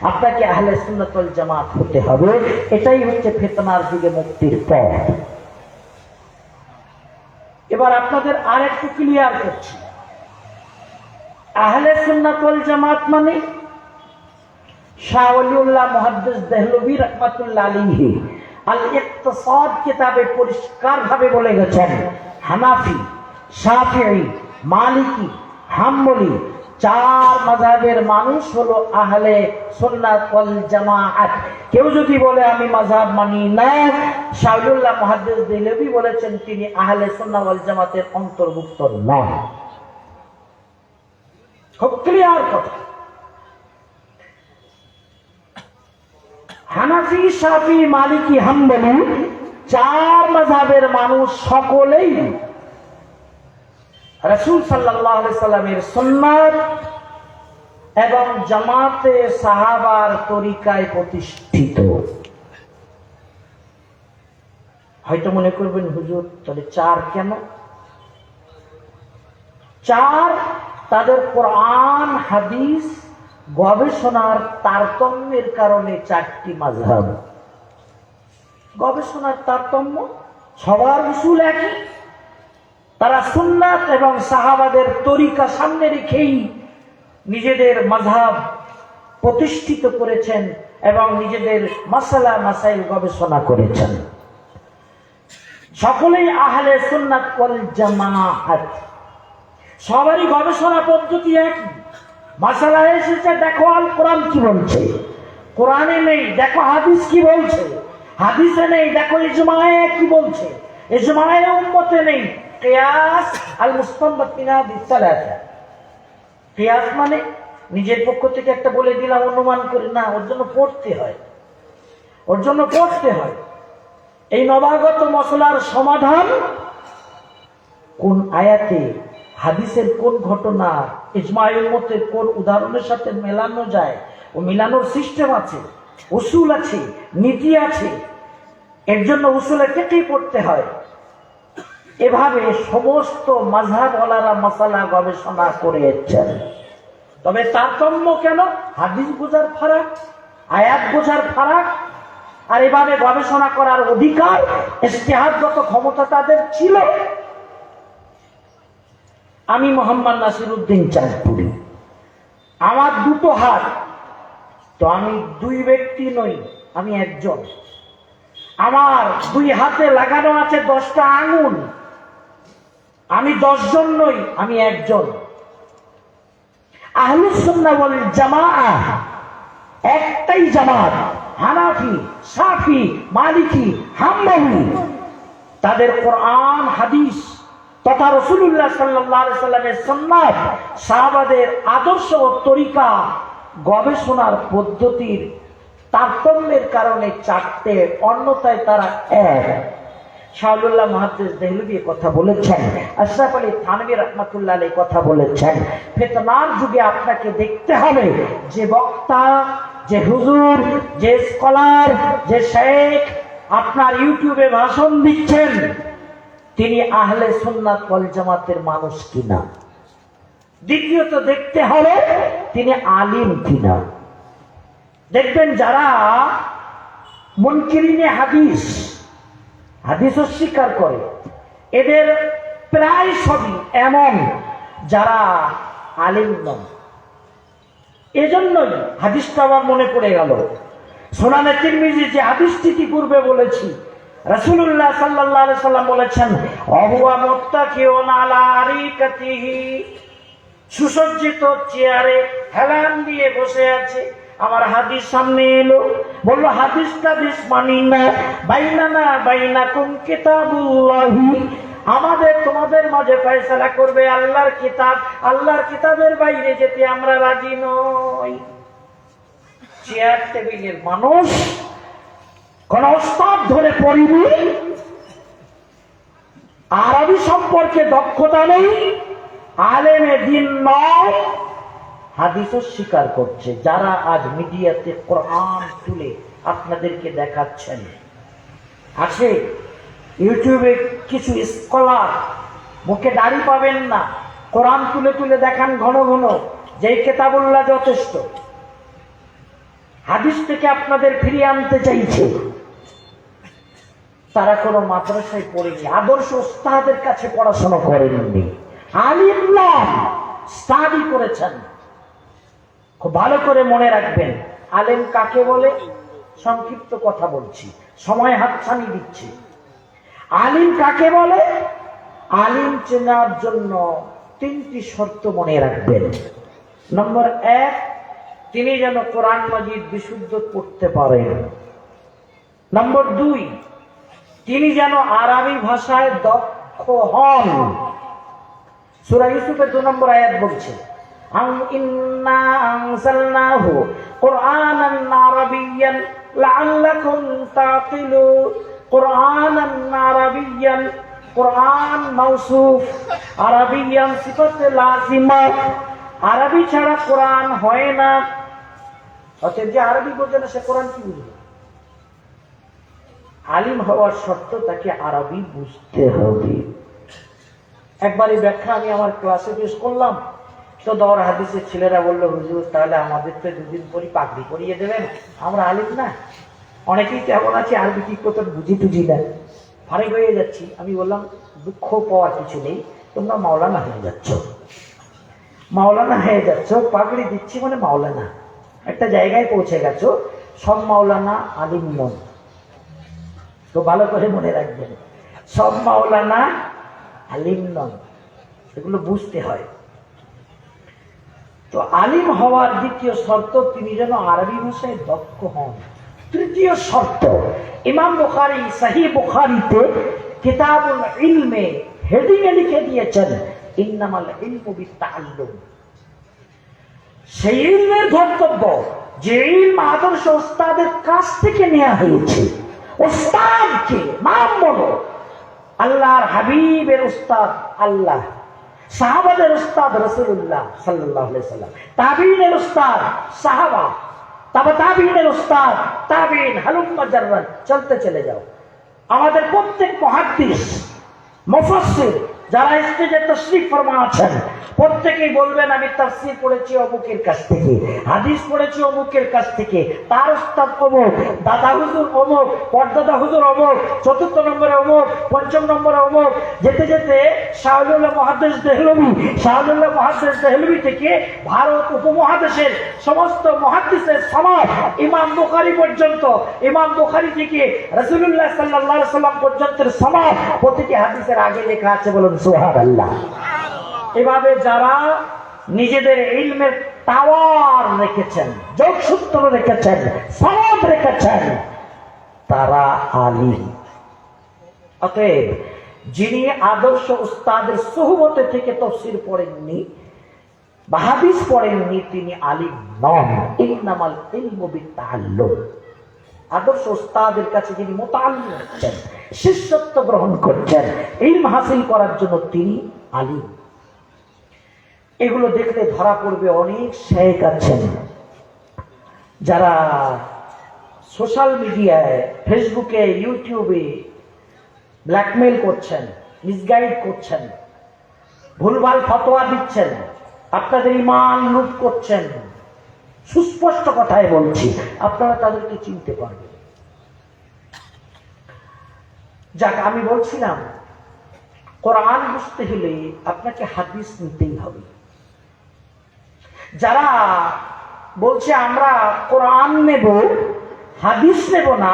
আপনাকে আহলে সুন্নাত ওয়াল জামাত হতে হবে। এটাই হচ্ছে ফিতনার যুগে মুক্তির পথ। এবার আপনাদের আর একটু ক্লিয়ার করছি, আহলে সুন্নাত ওয়াল জামাত মানে শাহ ওলিউল্লাহ মুহাদ্দিস দেহলভী রাহমাতুল্লাহ আলাইহি আল ইকতিসাদ কিতাবে পরিষ্কার ভাবে বলে গেছেন, হানাফি, শাফিঈ, মালিকি, হাম্বলি 4 মাযহাবের মানুষ হলো আহলে সুন্নাত ওয়াল জামাআত। কেউ যদি বলে আমি মাযহাব মানি না, শাহ ওলিউল্লাহ মুহাদ্দিস দেহলভী বলেছেন তিনি আহলে সুন্নাত ওয়াল জামাতের অন্তর্ভুক্ত নন। খুব ক্লিয়ার কথা। হানাফি, শাফি, মালিকি, হাম্বলি 4 মাযহাবের মানুষ সকলেই রাসূল সাল্লাল্লাহু আলাইহি সাল্লামের সুন্নাত এবং জামাতে সাহাবার তরিকায় প্রতিষ্ঠিত। হয়তো মনে করবেন হুজুর তাহলে 4 কেন? 4 তাদের কোরআন হাদিস গবেষণার তারতম্যের কারণে 4টি মাযহাব। গবেষণার তারতম্য, সবার উসুল একই, তারা সুন্নাত এবং সাহাবাদের তরিকা সামনে রেখেই নিজেদের মাযহাব প্রতিষ্ঠিত করেছেন এবং নিজেদের মাসালা মাসাইল গবেষণা করেছেন। সকলেই আহলে সুন্নাত ওয়াল জামাআত, সবারই গবেষণা পদ্ধতি একই। মাসালা এসেছে, দেখো আল কোরআন কি বলছে, কোরআনে নেই দেখো হাদিস কি বলছে, হাদিসে নেই দেখো ইজমায়ে কি বলছে, ইজমায়ে উম্মতে নেই কিয়াস আল মুস্তানবাত মিন হাদিস সালাসা। কিয়াস মানে নিজের পক্ষ থেকে একটা বলে দিলাম অনুমান করে না, ওর জন্য পড়তে হয়, ওর জন্য পড়তে হয়। এই নবাগত মশলার সমাধান কোন আয়াতে, হাদিসের কোন ঘটনা, ইজমায়ে উম্মতের কোন উদাহরণের সাথে মেলানো যায়, ও মিলানোর সিস্টেম আছে, উসুল আছে, নীতি আছে। এর জন্য উসুলে থেকেই পড়তে হয়। এভাবে সমস্ত মাযহাবওয়ালারা মাসালা গবেষণা করেছেন। তবে তারতম্য কেন? হাদিস বোঝার ফারাক, আয়াত বোঝার ফারাক। আর এভাবে গবেষণা করার অধিকার, ইজতিহাদগত ক্ষমতা তাদের ছিল। আমি মোহাম্মদ নাসিরউদ্দিন চাঁদপুরি, আমার 2টো হাত, তো আমি 2 ব্যক্তি নই, আমি একজন। আমার 2 হাতে লাগানো আছে 10টা আঙুল, আমি 10 জন নই, আমি একজন। আহলুস সুন্নাহ ওয়াল জামাআহ একটাই জামাত, হানাফি, শাফি, মালিকি, হাম্বলি। তাদের কোরআন হাদিস তথা রাসূলুল্লাহ সাল্লাল্লাহু আলাইহি সাল্লামের সুন্নাত, সাহাবাদের আদর্শ ও তরিকা গবেষণার পদ্ধতির তারতম্যের কারণে 4টে, অন্যথায় তারা এক। শাহুল্লাহ মুহাদ্দিস দেহলভী কথা বলেছেন, আশরাফ আলী থানভী রাহমাতুল্লাহ আলাইহি কথা বলেছেন। ফিতনার যুগে আপনাকে দেখতে হবে যে বক্তা, যে হুজুর, যে স্কলার, যে শেখ আপনার ইউটিউবে ভাষণ দিচ্ছেন, তিনি আহলে সুন্নাত ওয়াল জামাতের মানুষ কিনা। দ্বিতীয়ত দেখতে হবে তিনি আলিম কিনা। দেখবেন যারা মুনকিরিনে হাদিস, হাদিস অস্বীকার করে, এদের প্রায় সবই এমন যারা আলিম নন। এজন্যই হাদিসটা আমার মনে পড়ে গেল, সুনানে তিরমিজি যে হাদিসটি পূর্বে বলেছি, রাসূলুল্লাহ সাল্লাল্লাহু আলাইহি সাল্লাম বলেছেন, ওয়া মুত্তাকিউন আলা আরিকাতিহি, সুসজ্জিত চেয়ারে হেলান দিয়ে বসে আছে। আমার হাদিস সামনে এলো, বললো হাদিসটা বেশ মানি না, বাইনানা বাইনাকুম কিতাবুল্লাহি, আমাদের তোমাদের মাঝে ফয়সালা করবে আল্লাহর কিতাব, আল্লাহর কিতাবের বাইরে যেতে আমরা রাজি নই। চেয়ার টেবিলের মানুষ, কোন ওস্তাদ ধরে পড়িনি, আরবি সম্পর্কে দক্ষতা নেই, আলেমে দ্বীন নয়, হাদিসও স্বীকার করছে। যারা আজ মিডিয়াতে কোরআন তুলে আপনাদেরকে দেখাচ্ছেন, আছে ইউটিউবে কিছু স্কলার, মুখে দাড়ি পাবেন না, কোরআন তুলে তুলে দেখান ঘন ঘন, যেই কিতাবুল্লাহ যথেষ্ট। হাদিস থেকে আপনাদের ফিরিয়ে আনতে চাইছে। তারা কোনো মাদ্রাসায় পড়েনি, আদর্শ ওস্তাদের কাছে পড়াশোনা করেননি, আলিম নন, স্টাডি করেছেন। খুব ভালো করে মনে রাখবেন, আলেম কাকে বলে? সংক্ষিপ্ত কথা বলছি, সময় হাতছানি দিচ্ছি। আলিম কাকে বলে? আলিম চেনার জন্য 3টি শর্ত মনে রাখবেন। নম্বর 1, তিনি যেন কোরআন মাজিদ বিশুদ্ধ পড়তে পারেন। নম্বর 2, তিনি যেন আরবি ভাষায় দক্ষ হন। সূরা ইউসুফের 2 নম্বর আয়াত বলছে, ইন্না আনজালনাহু কুরআনান আরাবিয়্যান লাআল্লাকুম তাকিলুন। কুরআনান আরাবিয়্যান, কুরআন মাউসুফ, আরাবিয়ান সিফাতে লাজিমা, আরবি ছাড়া কোরআন হয় না। অতএব যে আরবি বোঝে না সে কোরআন কি বুঝবে? আলিম হওয়ার শর্ত তাকে আরবি বুঝতে হবে। একবারই ব্যাখ্যা আমি আমার ক্লাসে পেশ করলাম, তো দর হাদিসের ছেলেরা বললো, হুজুর তাহলে আমাদের তো দুদিন পরই পাগড়ি পরিয়ে দেবেন, আমরা আলিম না। অনেকেই তেমন আছে আরবি ঠিক মতন বুঝি টুঝি না, ফারেক হয়ে যাচ্ছি। আমি বললাম দুঃখ পাওয়ার কিছু নেই, তোমরা মাওলানা হয়ে যাচ্ছ, মাওলানা হয়ে যাচ্ছ, পাগড়ি দিচ্ছি মানে মাওলানা, একটা জায়গায় পৌঁছে গেছো। সব মাওলানা আলিম নন, তো ভালো করে মনে রাখবেন, সব মাওলানা আলিম নন, এগুলো বুঝতে হয়। তো আলিম হওয়ার দ্বিতীয় শর্ত তিনি যেন আরবি ভাষায় দক্ষ হন। তৃতীয় শর্ত, ইমাম বুখারী সহিহ বুখারীতে কিতাবুল ইলমে হেডিং এ লিখে দিয়েছেন ইন্নামাল ইলমু বিত্তাআল্লুম। সেই ইলমের ধর্তব্য যে ইলম আদর্শ ওস্তাদের কাছ থেকে নেওয়া হয়েছে। ওস্তাদকে নাম বলো, আল্লাহর হাবিবের উস্তাদ আল্লাহ, সাহাবাদের উস্তাদ রাসূলুল্লাহ সাল্লাল্লাহু আলাইহি সাল্লাম, তাবিঈনের উস্তাদ সাহাবা, তাবিঈনের উস্তাদ তাবিঈন, হালুম্মা জাররান, চলতে চলে যাও। আমাদের প্রত্যেক মুহাদ্দিস মুফাসসির যারা স্টেজে তাশরীফ ফরমা আছেন, প্রত্যেকেই বলবেন আমি তাফসীর পড়েছি অমুকের কাছ থেকে, হাদিস পড়েছি অমুকের কাছ থেকে, তার উস্তাদ অমুক, দাদা হুজুর অমুক, পরদাদা হুজুর অমুক, চতুর্থ নম্বরে অমুক, পঞ্চম নম্বরে অমুক। যেতে যেতে শাহজুল্লাহ মুহাদ্দিস দেহলভী, শাহজুল্লাহ মুহাদ্দিস দেহলভী থেকে ভারত উপমহাদেশের সমস্ত মুহাদ্দিসের সমাজ ইমাম বুখারী পর্যন্ত, ইমাম বুখারী থেকে রাসূলুল্লাহ সাল্লাল্লাহু আলাইহি সাল্লাম পর্যন্তের সমাজ, প্রতিটি হাদিসের আগে লেখা আছে, বলুন সুবহানাল্লাহ। এভাবে যারা নিজেদের ইলমের টাওয়ার রেখেছেন, যোগসূত্র রেখেছেন, সনদ রেখেছেন, তারা আলিম। অতএব যিনি আদর্শ উস্তাদের সুহবতে থেকে তাফসীর পড়েননি বা হাদিস পড়েননি তিনি আলিম নন। ইন্নামাল ইলমু বিত্তাআল্লুম। আদর্শ উস্তাদের কাছে যিনি মুতাআল্লিম হচ্ছেন, শিষ্যত্ব গ্রহণ করছেন, ইলম হাসিল করার জন্য তিনি আলিম। এগুলো দেখলে ধরা পড়বে অনেক শেখ আছেন যারা সোশ্যাল মিডিয়ায়, ফেসবুকে, ইউটিউবে ব্ল্যাকমেল করছেন, মিসগাইড করছেন, ভুলভাল ফতোয়া দিচ্ছেন, আপনাদের ঈমান লুট করছেন। সুস্পষ্ট কথায় বলছি, আপনারা তাদেরকে চিনতে পারবেন। যাক, আমি বলছিলাম কোরআন বুঝতে হলে আপনাকে হাদিস নিতেই হবে। যারা বলছে আমরা কোরআন নেব হাদিস নেব না,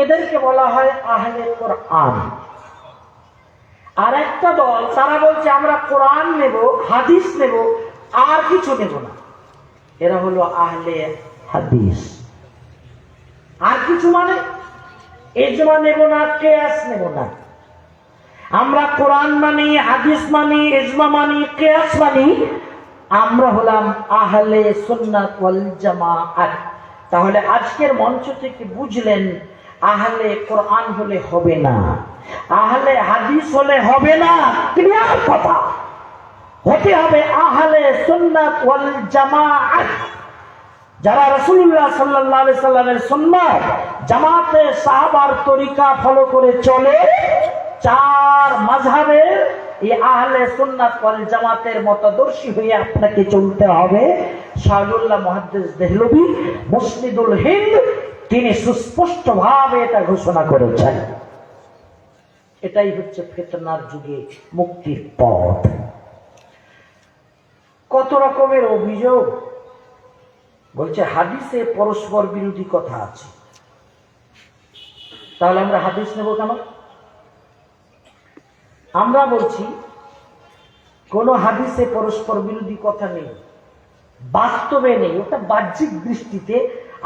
এদেরকে বলা হয় আহলে কোরআন। আর একটা দল তারা বলছে আমরা কোরআন নেব হাদিস নেব আর কিছু নেব না, এরা হলো আহলে হাদিস। আর কিছু মানে ইজমা নেব না, কিয়াস নেব না। আমরা কোরআন মানি, হাদিস মানি, ইজমা মানি, কিয়াস মানি, আমরা হলাম আহলে সুন্নাত ওয়াল জামাআত। তাহলে আজকের মঞ্চ থেকে বুঝলেন আহলে কোরআন হলে হবে না, আহলে হাদিস হলে হবে না, ক্লিয়ার কথা। হতে হবে আহলে সুন্নাত ওয়াল জামাআত, যারা রাসূলুল্লাহ সাল্লাল্লাহু আলাইহি সাল্লামের সুন্নাত, জামাতে সাহাবার তরিকা ফলো করে চলে, চার মাযহাবের এই আহলে সুন্নাত ওয়াল জামাতের মতাদর্শী হয়ে আপনাকে চলতে হবে। শাহজুল্লাহ মুহাদ্দিস দেহলভী মুসনিদুল হিন্দ তিনি সুস্পষ্টভাবে এটা ঘোষণা করেছেন। এটাই হচ্ছে ফিতনার যুগে মুক্তির পথ। কত রকমের অভিযোগ বলছে হাদিসে পরস্পর বিরোধী কথা আছে, তাহলে আমরা হাদিস নেব কেন? আমরা বলছি কোন হাদিসে পরস্পর বিরোধী কথা নেই, বাস্তবে নেই, ওটা বাহ্যিক দৃষ্টিতে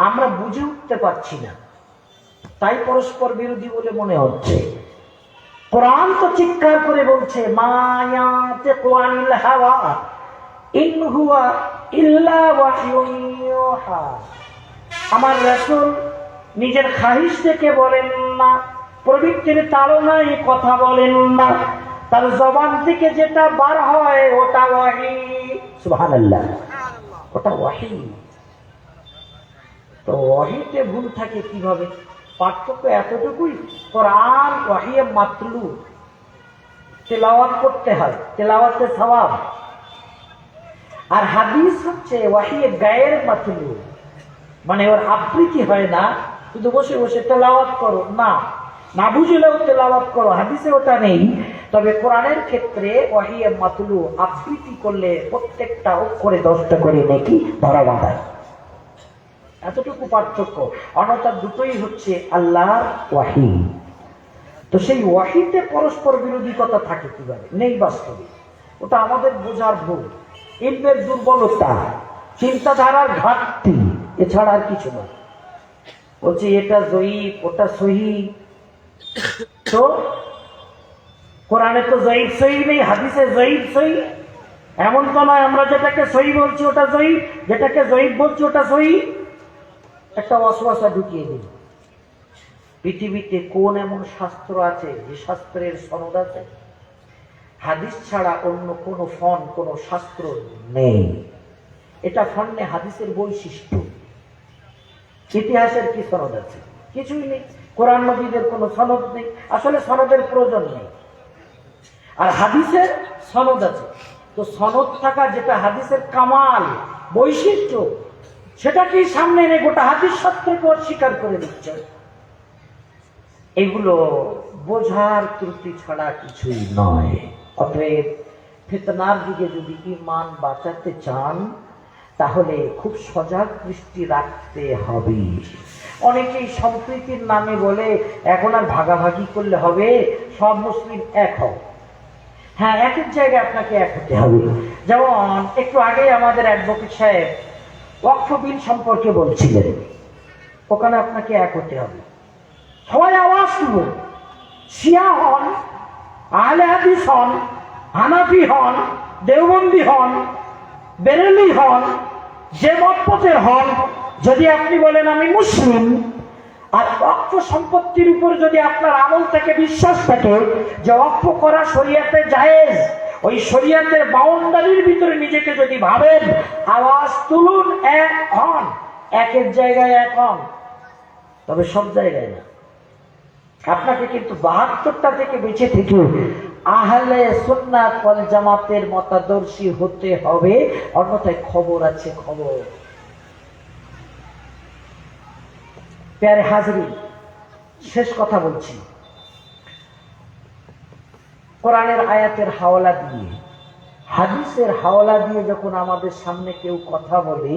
আমরা বুঝে উঠতে পারছি না, তাই পরস্পর বিরোধী বলে মনে হচ্ছে। কোরআন তো চিৎকার করে বলছে মায়াতিকু আনিল হাওয়া ইন হুয়া ইল্লা ওয়াহয়ুন ইউহা। আমার রাসূল নিজের খাহিশ থেকে বলেন না, প্রবৃত্তির তাড়নায় কথা বলেন না, তার জবান থেকে যেটা বার হয় ওটা ওয়াহী। সুবহানাল্লাহ, ওটা ওয়াহি। তো ওয়াহিতে ভুল থাকে কিভাবে? পার্থক্য এতটুকুই, কোরআন ওয়াহিয়ে মাতলু, তেলাওয়াত করতে হয়, তেলাওয়াতে সওয়াব। আর হাদিস হচ্ছে ওয়াহিয়ে গায়ের মাতলু, মানে ওর আবৃত্তি হয় না, শুধু বসে বসে তেলাওয়াত করো না, না বুঝলেও তেলাওয়াত করো, হাদিসে ওটা নেই। তবে কোরআনের ক্ষেত্রে ওয়াহিয়ে মাতলু আবৃত্তি করলে প্রত্যেকটা অক্ষরে 10টা করে নেকি ধরা বাঁধায়। এতটুকু পার্থক্য, অন্যথা দুটোই হচ্ছে আল্লাহর ওয়াহি। তো সেই ওয়াহিতে পরস্পর বিরোধিতা থাকে কিভাবে? নেই বাস্তবে, ওটা আমাদের বোঝার ভুল, ইলমের দুর্বলতা, চিন্তাধারার ঘাটতি, এছাড়া আর কিছু না। বলছি এটা জয়ীফ, ওটা সহি। তো কোরআনে তো জয়ীফ সহি নেই, হাদিসে জয়ীফ সহি। এমন তো নয় আমরা যেটাকে সহি বলছি ওটা জয়ীফ, যেটাকে জয়ীফ বলছি ওটা সহি। একটা ওয়াসওয়াসা ঢুকিয়ে দিন, পৃথিবীতে কোন এমন শাস্ত্র আছে যে শাস্ত্রের সনদ আছে? হাদিস ছাড়া অন্য কোন ফন, কোন শাস্ত্র নেই। এটা ফন্নে হাদিসের বৈশিষ্ট্য। ইতিহাসের কি সনদ আছে? কিছুই নেই। কোরআন নবীদের কোনো সনদ নেই, আসলে সনদের প্রয়োজন নেই। আর হাদিসের সনদ আছে, তো সনদ থাকা যেটা হাদিসের কামাল, বৈশিষ্ট্য, সেটাকেই সামনে এনে গোটা হাদিস শাস্ত্রকে অস্বীকার করে দিচ্ছে। এগুলো বোঝার ত্রুটি ছাড়া কিছুই নয়। অতএব ফিতনার যুগে যদি ঈমান বাঁচাতে চান তাহলে খুব সজাগ দৃষ্টি রাখতে হবে। অনেকেই সম্প্রীতির নামে বলে এখন আর ভাগাভাগি করলে হবে, সব মুসলিম এক হও। হ্যাঁ, একের জায়গায় আপনাকে এক হতে হবে। যেমন একটু আগে আমাদের অ্যাডভোকেট সাহেব ওয়াকফ বিল সম্পর্কে বলছিলেন, ওখানে আপনাকে এক হতে হবে। সবাই আওয়াজ তুলুন, শিয়া হন, আহলে হাদিস হন, হানাফি হন, দেওবন্দি হন, বেরেলি হন, যে মতপথের হন, যদি আপনি বলেন আমি মুসলিম, আর ওয়াকফ সম্পত্তির উপর যদি আপনার আমল থেকে বিশ্বাস থাকে যে ওয়াকফ করা শরিয়াতে জায়েজ, ওই শরিয়াতের বাউন্ডারির ভিতরে নিজেকে যদি ভাবেন, আওয়াজ তুলুন, এক হন। একের জায়গায় এক হন, তবে সব জায়গায় না। আপনাকে কিন্তু 72টা থেকে বেঁচে থেকে আহলে সুন্নাত ওয়াল জামাতের মতাদর্শী হতে হবে, অন্যথায় খবর আছে, খবর। প্যারে হাজরি, শেষ কথা বলছি। কোরআনের আয়াতের হাওলা দিয়ে, হাদিসের হাওলা দিয়ে যখন আমাদের সামনে কেউ কথা বলে,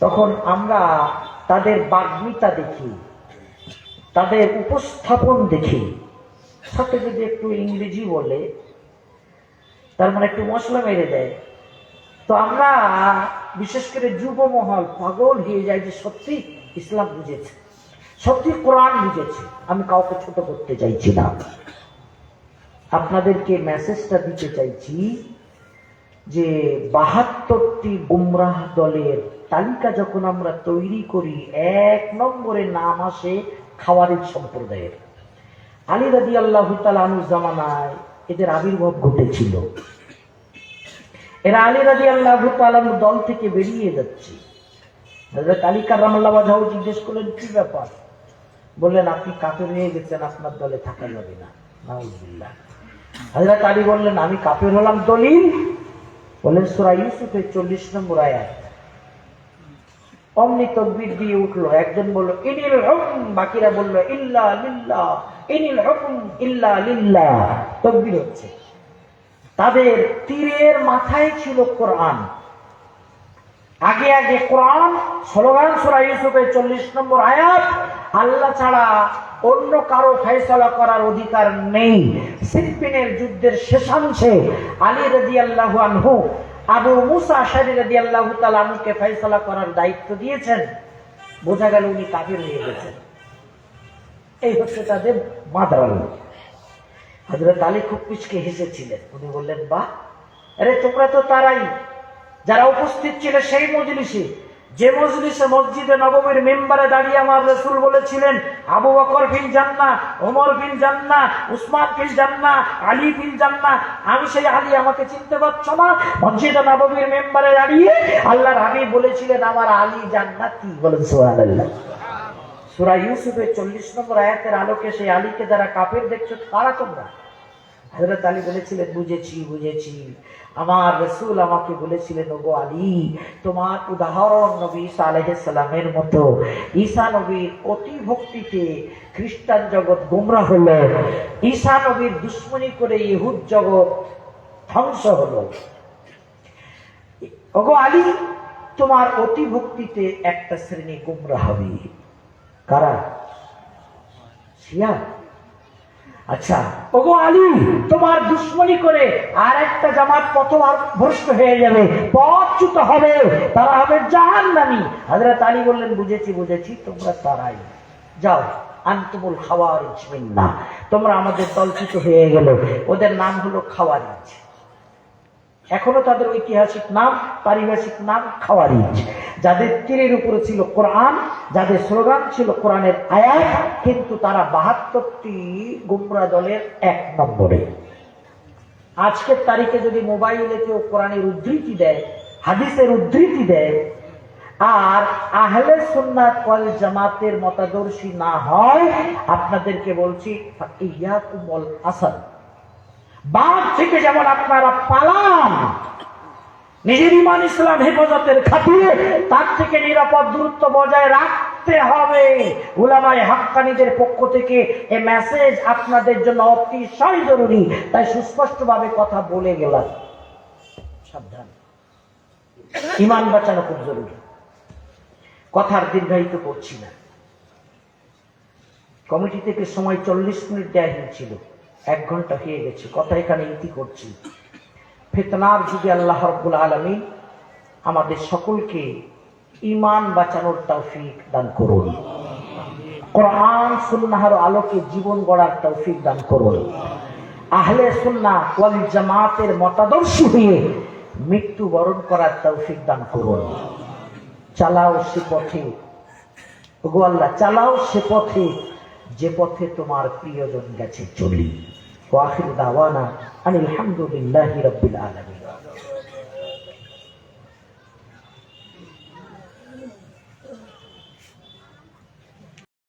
তখন আমরা তাদের বাগ্মিতা দেখি, তাদের উপস্থাপন দেখি, সাথে যদি একটু ইংরেজি বলে, তার মানে একটু মশলা মেরে দেয়, তো আমরা বিশেষ করে যুবমহল পাগল হয়ে যায় যে সত্যি ইসলাম বুঝেছে, সত্যি কোরআন বুঝেছে। আমি কাউকে ছোট করতে চাইছি না, আপনাদেরকে মেসেজটা দিতে চাইছি যে 72টি গুমরাহ দলের তালিকা যখন আমরা তৈরি করি, 1 নম্বরে নাম আসে খাওয়ারিজ সম্প্রদায়ের। আলী রাদিয়াল্লাহু তাআলা আনহু জামানায় এদের আবির্ভাব ঘটেছিল। এরা আলী রাদিয়াল্লাহু তাআলা দল থেকে বেরিয়ে যাচ্ছে। হযরত আলী কাররামাল্লাহু ওয়াজহাহু জিজ্ঞেস করলেন কি ব্যাপার? বললেন আপনি কাফের হয়ে গেছেন, আপনার দলে থাকা যাবে না। নাউযুবিল্লাহ। হযরত আলী বললেন আমি কাফের হলাম, দলিল? বললেন সূরা ইউসুফের 40 নম্বর আয়াত। অমনি তাকবীর দিয়ে উঠলো, একজন বলল ইনিল হুকম, বাকিরা বলল ইল্লা লিল্লাহ, ইনিল হুকম ইল্লা লিল্লাহ। তাকবীর হচ্ছে। তাদের তীরের মাথায় ছিল কোরআন, আগে আগে কোরআন, স্লোগান সূরা ইউসুফের 40 নম্বর আয়াত, আল্লাহ ছাড়া অন্য কারো ফয়সালা করার অধিকার নেই। সিফফিনের যুদ্ধের শেষাংশে আলী রাদিয়াল্লাহু আনহু আবু মুসা আশআরী রাদিয়াল্লাহু তাআলা আনহুকে ফয়সালা করার দায়িত্ব দিয়েছেন। বোঝা গেল উনি কাফির হয়ে গেছেন। এই হচ্ছে তাদের মাদার। হযরত আলী খুব পিছকে হেসেছিলেন। উনি বললেন বাহ, আরে তোমরা তো তারাই যারা উপস্থিত ছিল সেই মজলিসে, যে মজলিসে মসজিদে নববীর মেম্বারে দাঁড়িয়ে আমার রাসূল বলেছিলেন আবু বকর ফিল জান্নাহ, ওমর ফিল জান্নাহ, উসমান ফিল জান্নাহ, আলী ফিল জান্নাহ, আমি সেই আলী, আমাকে চিনতে পারছো না? মসজিদে নববীর মেম্বারে দাঁড়িয়ে আল্লাহর হাবিব বলেছিলেন আমার আলী জান্নাতি। বলেন সুবহানাল্লাহ। সূরা ইউসুফের 40 নম্বর আয়াতের আলোকে সেই আলীকে যারা কাফের দেখছো কারা তোমরা? হযরত আলী বলেছিলেন বুঝেছি বুঝেছি, আমার রাসূল আমাকে বলেছিলেন ওগো আলী, তোমার উদাহরণ নবী ঈসা আলাইহিস সালামের মতো। ঈসা নবীর অতি ভক্তিতে খ্রিস্টান জগৎ গোমরাহ হলো, ঈসা নবীর দুশমনি করে ইহুদ জগৎ ধ্বংস হলো। ওগো আলী, তোমার অতি ভক্তিতে একটা শ্রেণী গোমরাহ হবে। কারা? শিয়া। আচ্ছা ওগো আলী, তোমার দুশমনি করে আর একটা জামাত পথভ্রষ্ট হয়ে যাবে, পথচ্যুত হবে, তারা হবে জাহান্নামী। হযরত আলী বললেন বুঝেছি বুঝেছি, তোমরা তারাই, যাও আনতুমুল খাওয়ারিজ মিন্না, তোমরা আমাদের দলচ্যুত হয়ে গেল। ওদের নাম হলো খাওয়ারিজ, এখনো তাদের ঐতিহাসিক নাম, পারিভাষিক নাম খাওয়ারিজ। যাদের তীরের উপরে ছিল কোরআন, যাদের স্লোগান ছিল কোরআনের আয়াত, কিন্তু তারা 72টি গুমরা দলের 1 নম্বরে। আজকের তারিখে যদি মোবাইলে কেউ কোরআনের উদ্ধৃতি দেয়, হাদিসের উদ্ধৃতি দেয়, আর আহলে সুন্নাত ওয়াল জামাতের মতাদর্শী না হয়, আপনাদেরকে বলছি ইয়াকুমুল আসাদ, বাঘ থেকে যেমন আপনারা পালান, নিজের ঈমান ইসলাম হেফাজতের খাতিরে তার থেকে নিরাপদ দূরত্ব বজায় রাখতে হবে। উলামায়ে হাক্কানীদের পক্ষ থেকে এই মেসেজ আপনাদের জন্য অতিশয় জরুরি, তাই সুস্পষ্টভাবে কথা বলে গেলাম, সাবধান, ঈমান বাঁচানো খুব জরুরি। কথার দীর্ঘায়িত করছি না। কমিটি থেকে সময় 40 মিনিট দেয়া হয়েছিল, 1 ঘন্টা হয়ে গেছে, কথা এখানে ইতি করছি। ফিতনার যুগে আল্লাহ রাব্বুল আলামিন আমাদের সকলকে ঈমান বাঁচানোর তৌফিক দান করুন, কোরআন সুন্নাহর আলোকে জীবন গড়ার তৌফিক দান করুন, আহলে সুন্নাহ ওয়াল জামাতের মতাদর্শী হয়ে মৃত্যুবরণ করার তৌফিক দান করুন। চালাও সে পথে, ওগো আল্লাহ চালাও সে পথে যে পথে তোমার প্রিয়জন গেছে চলি। ওয়া আখিরু দাওয়ানা আনিল হামদুলিল্লাহি রাব্বিল আলামিন।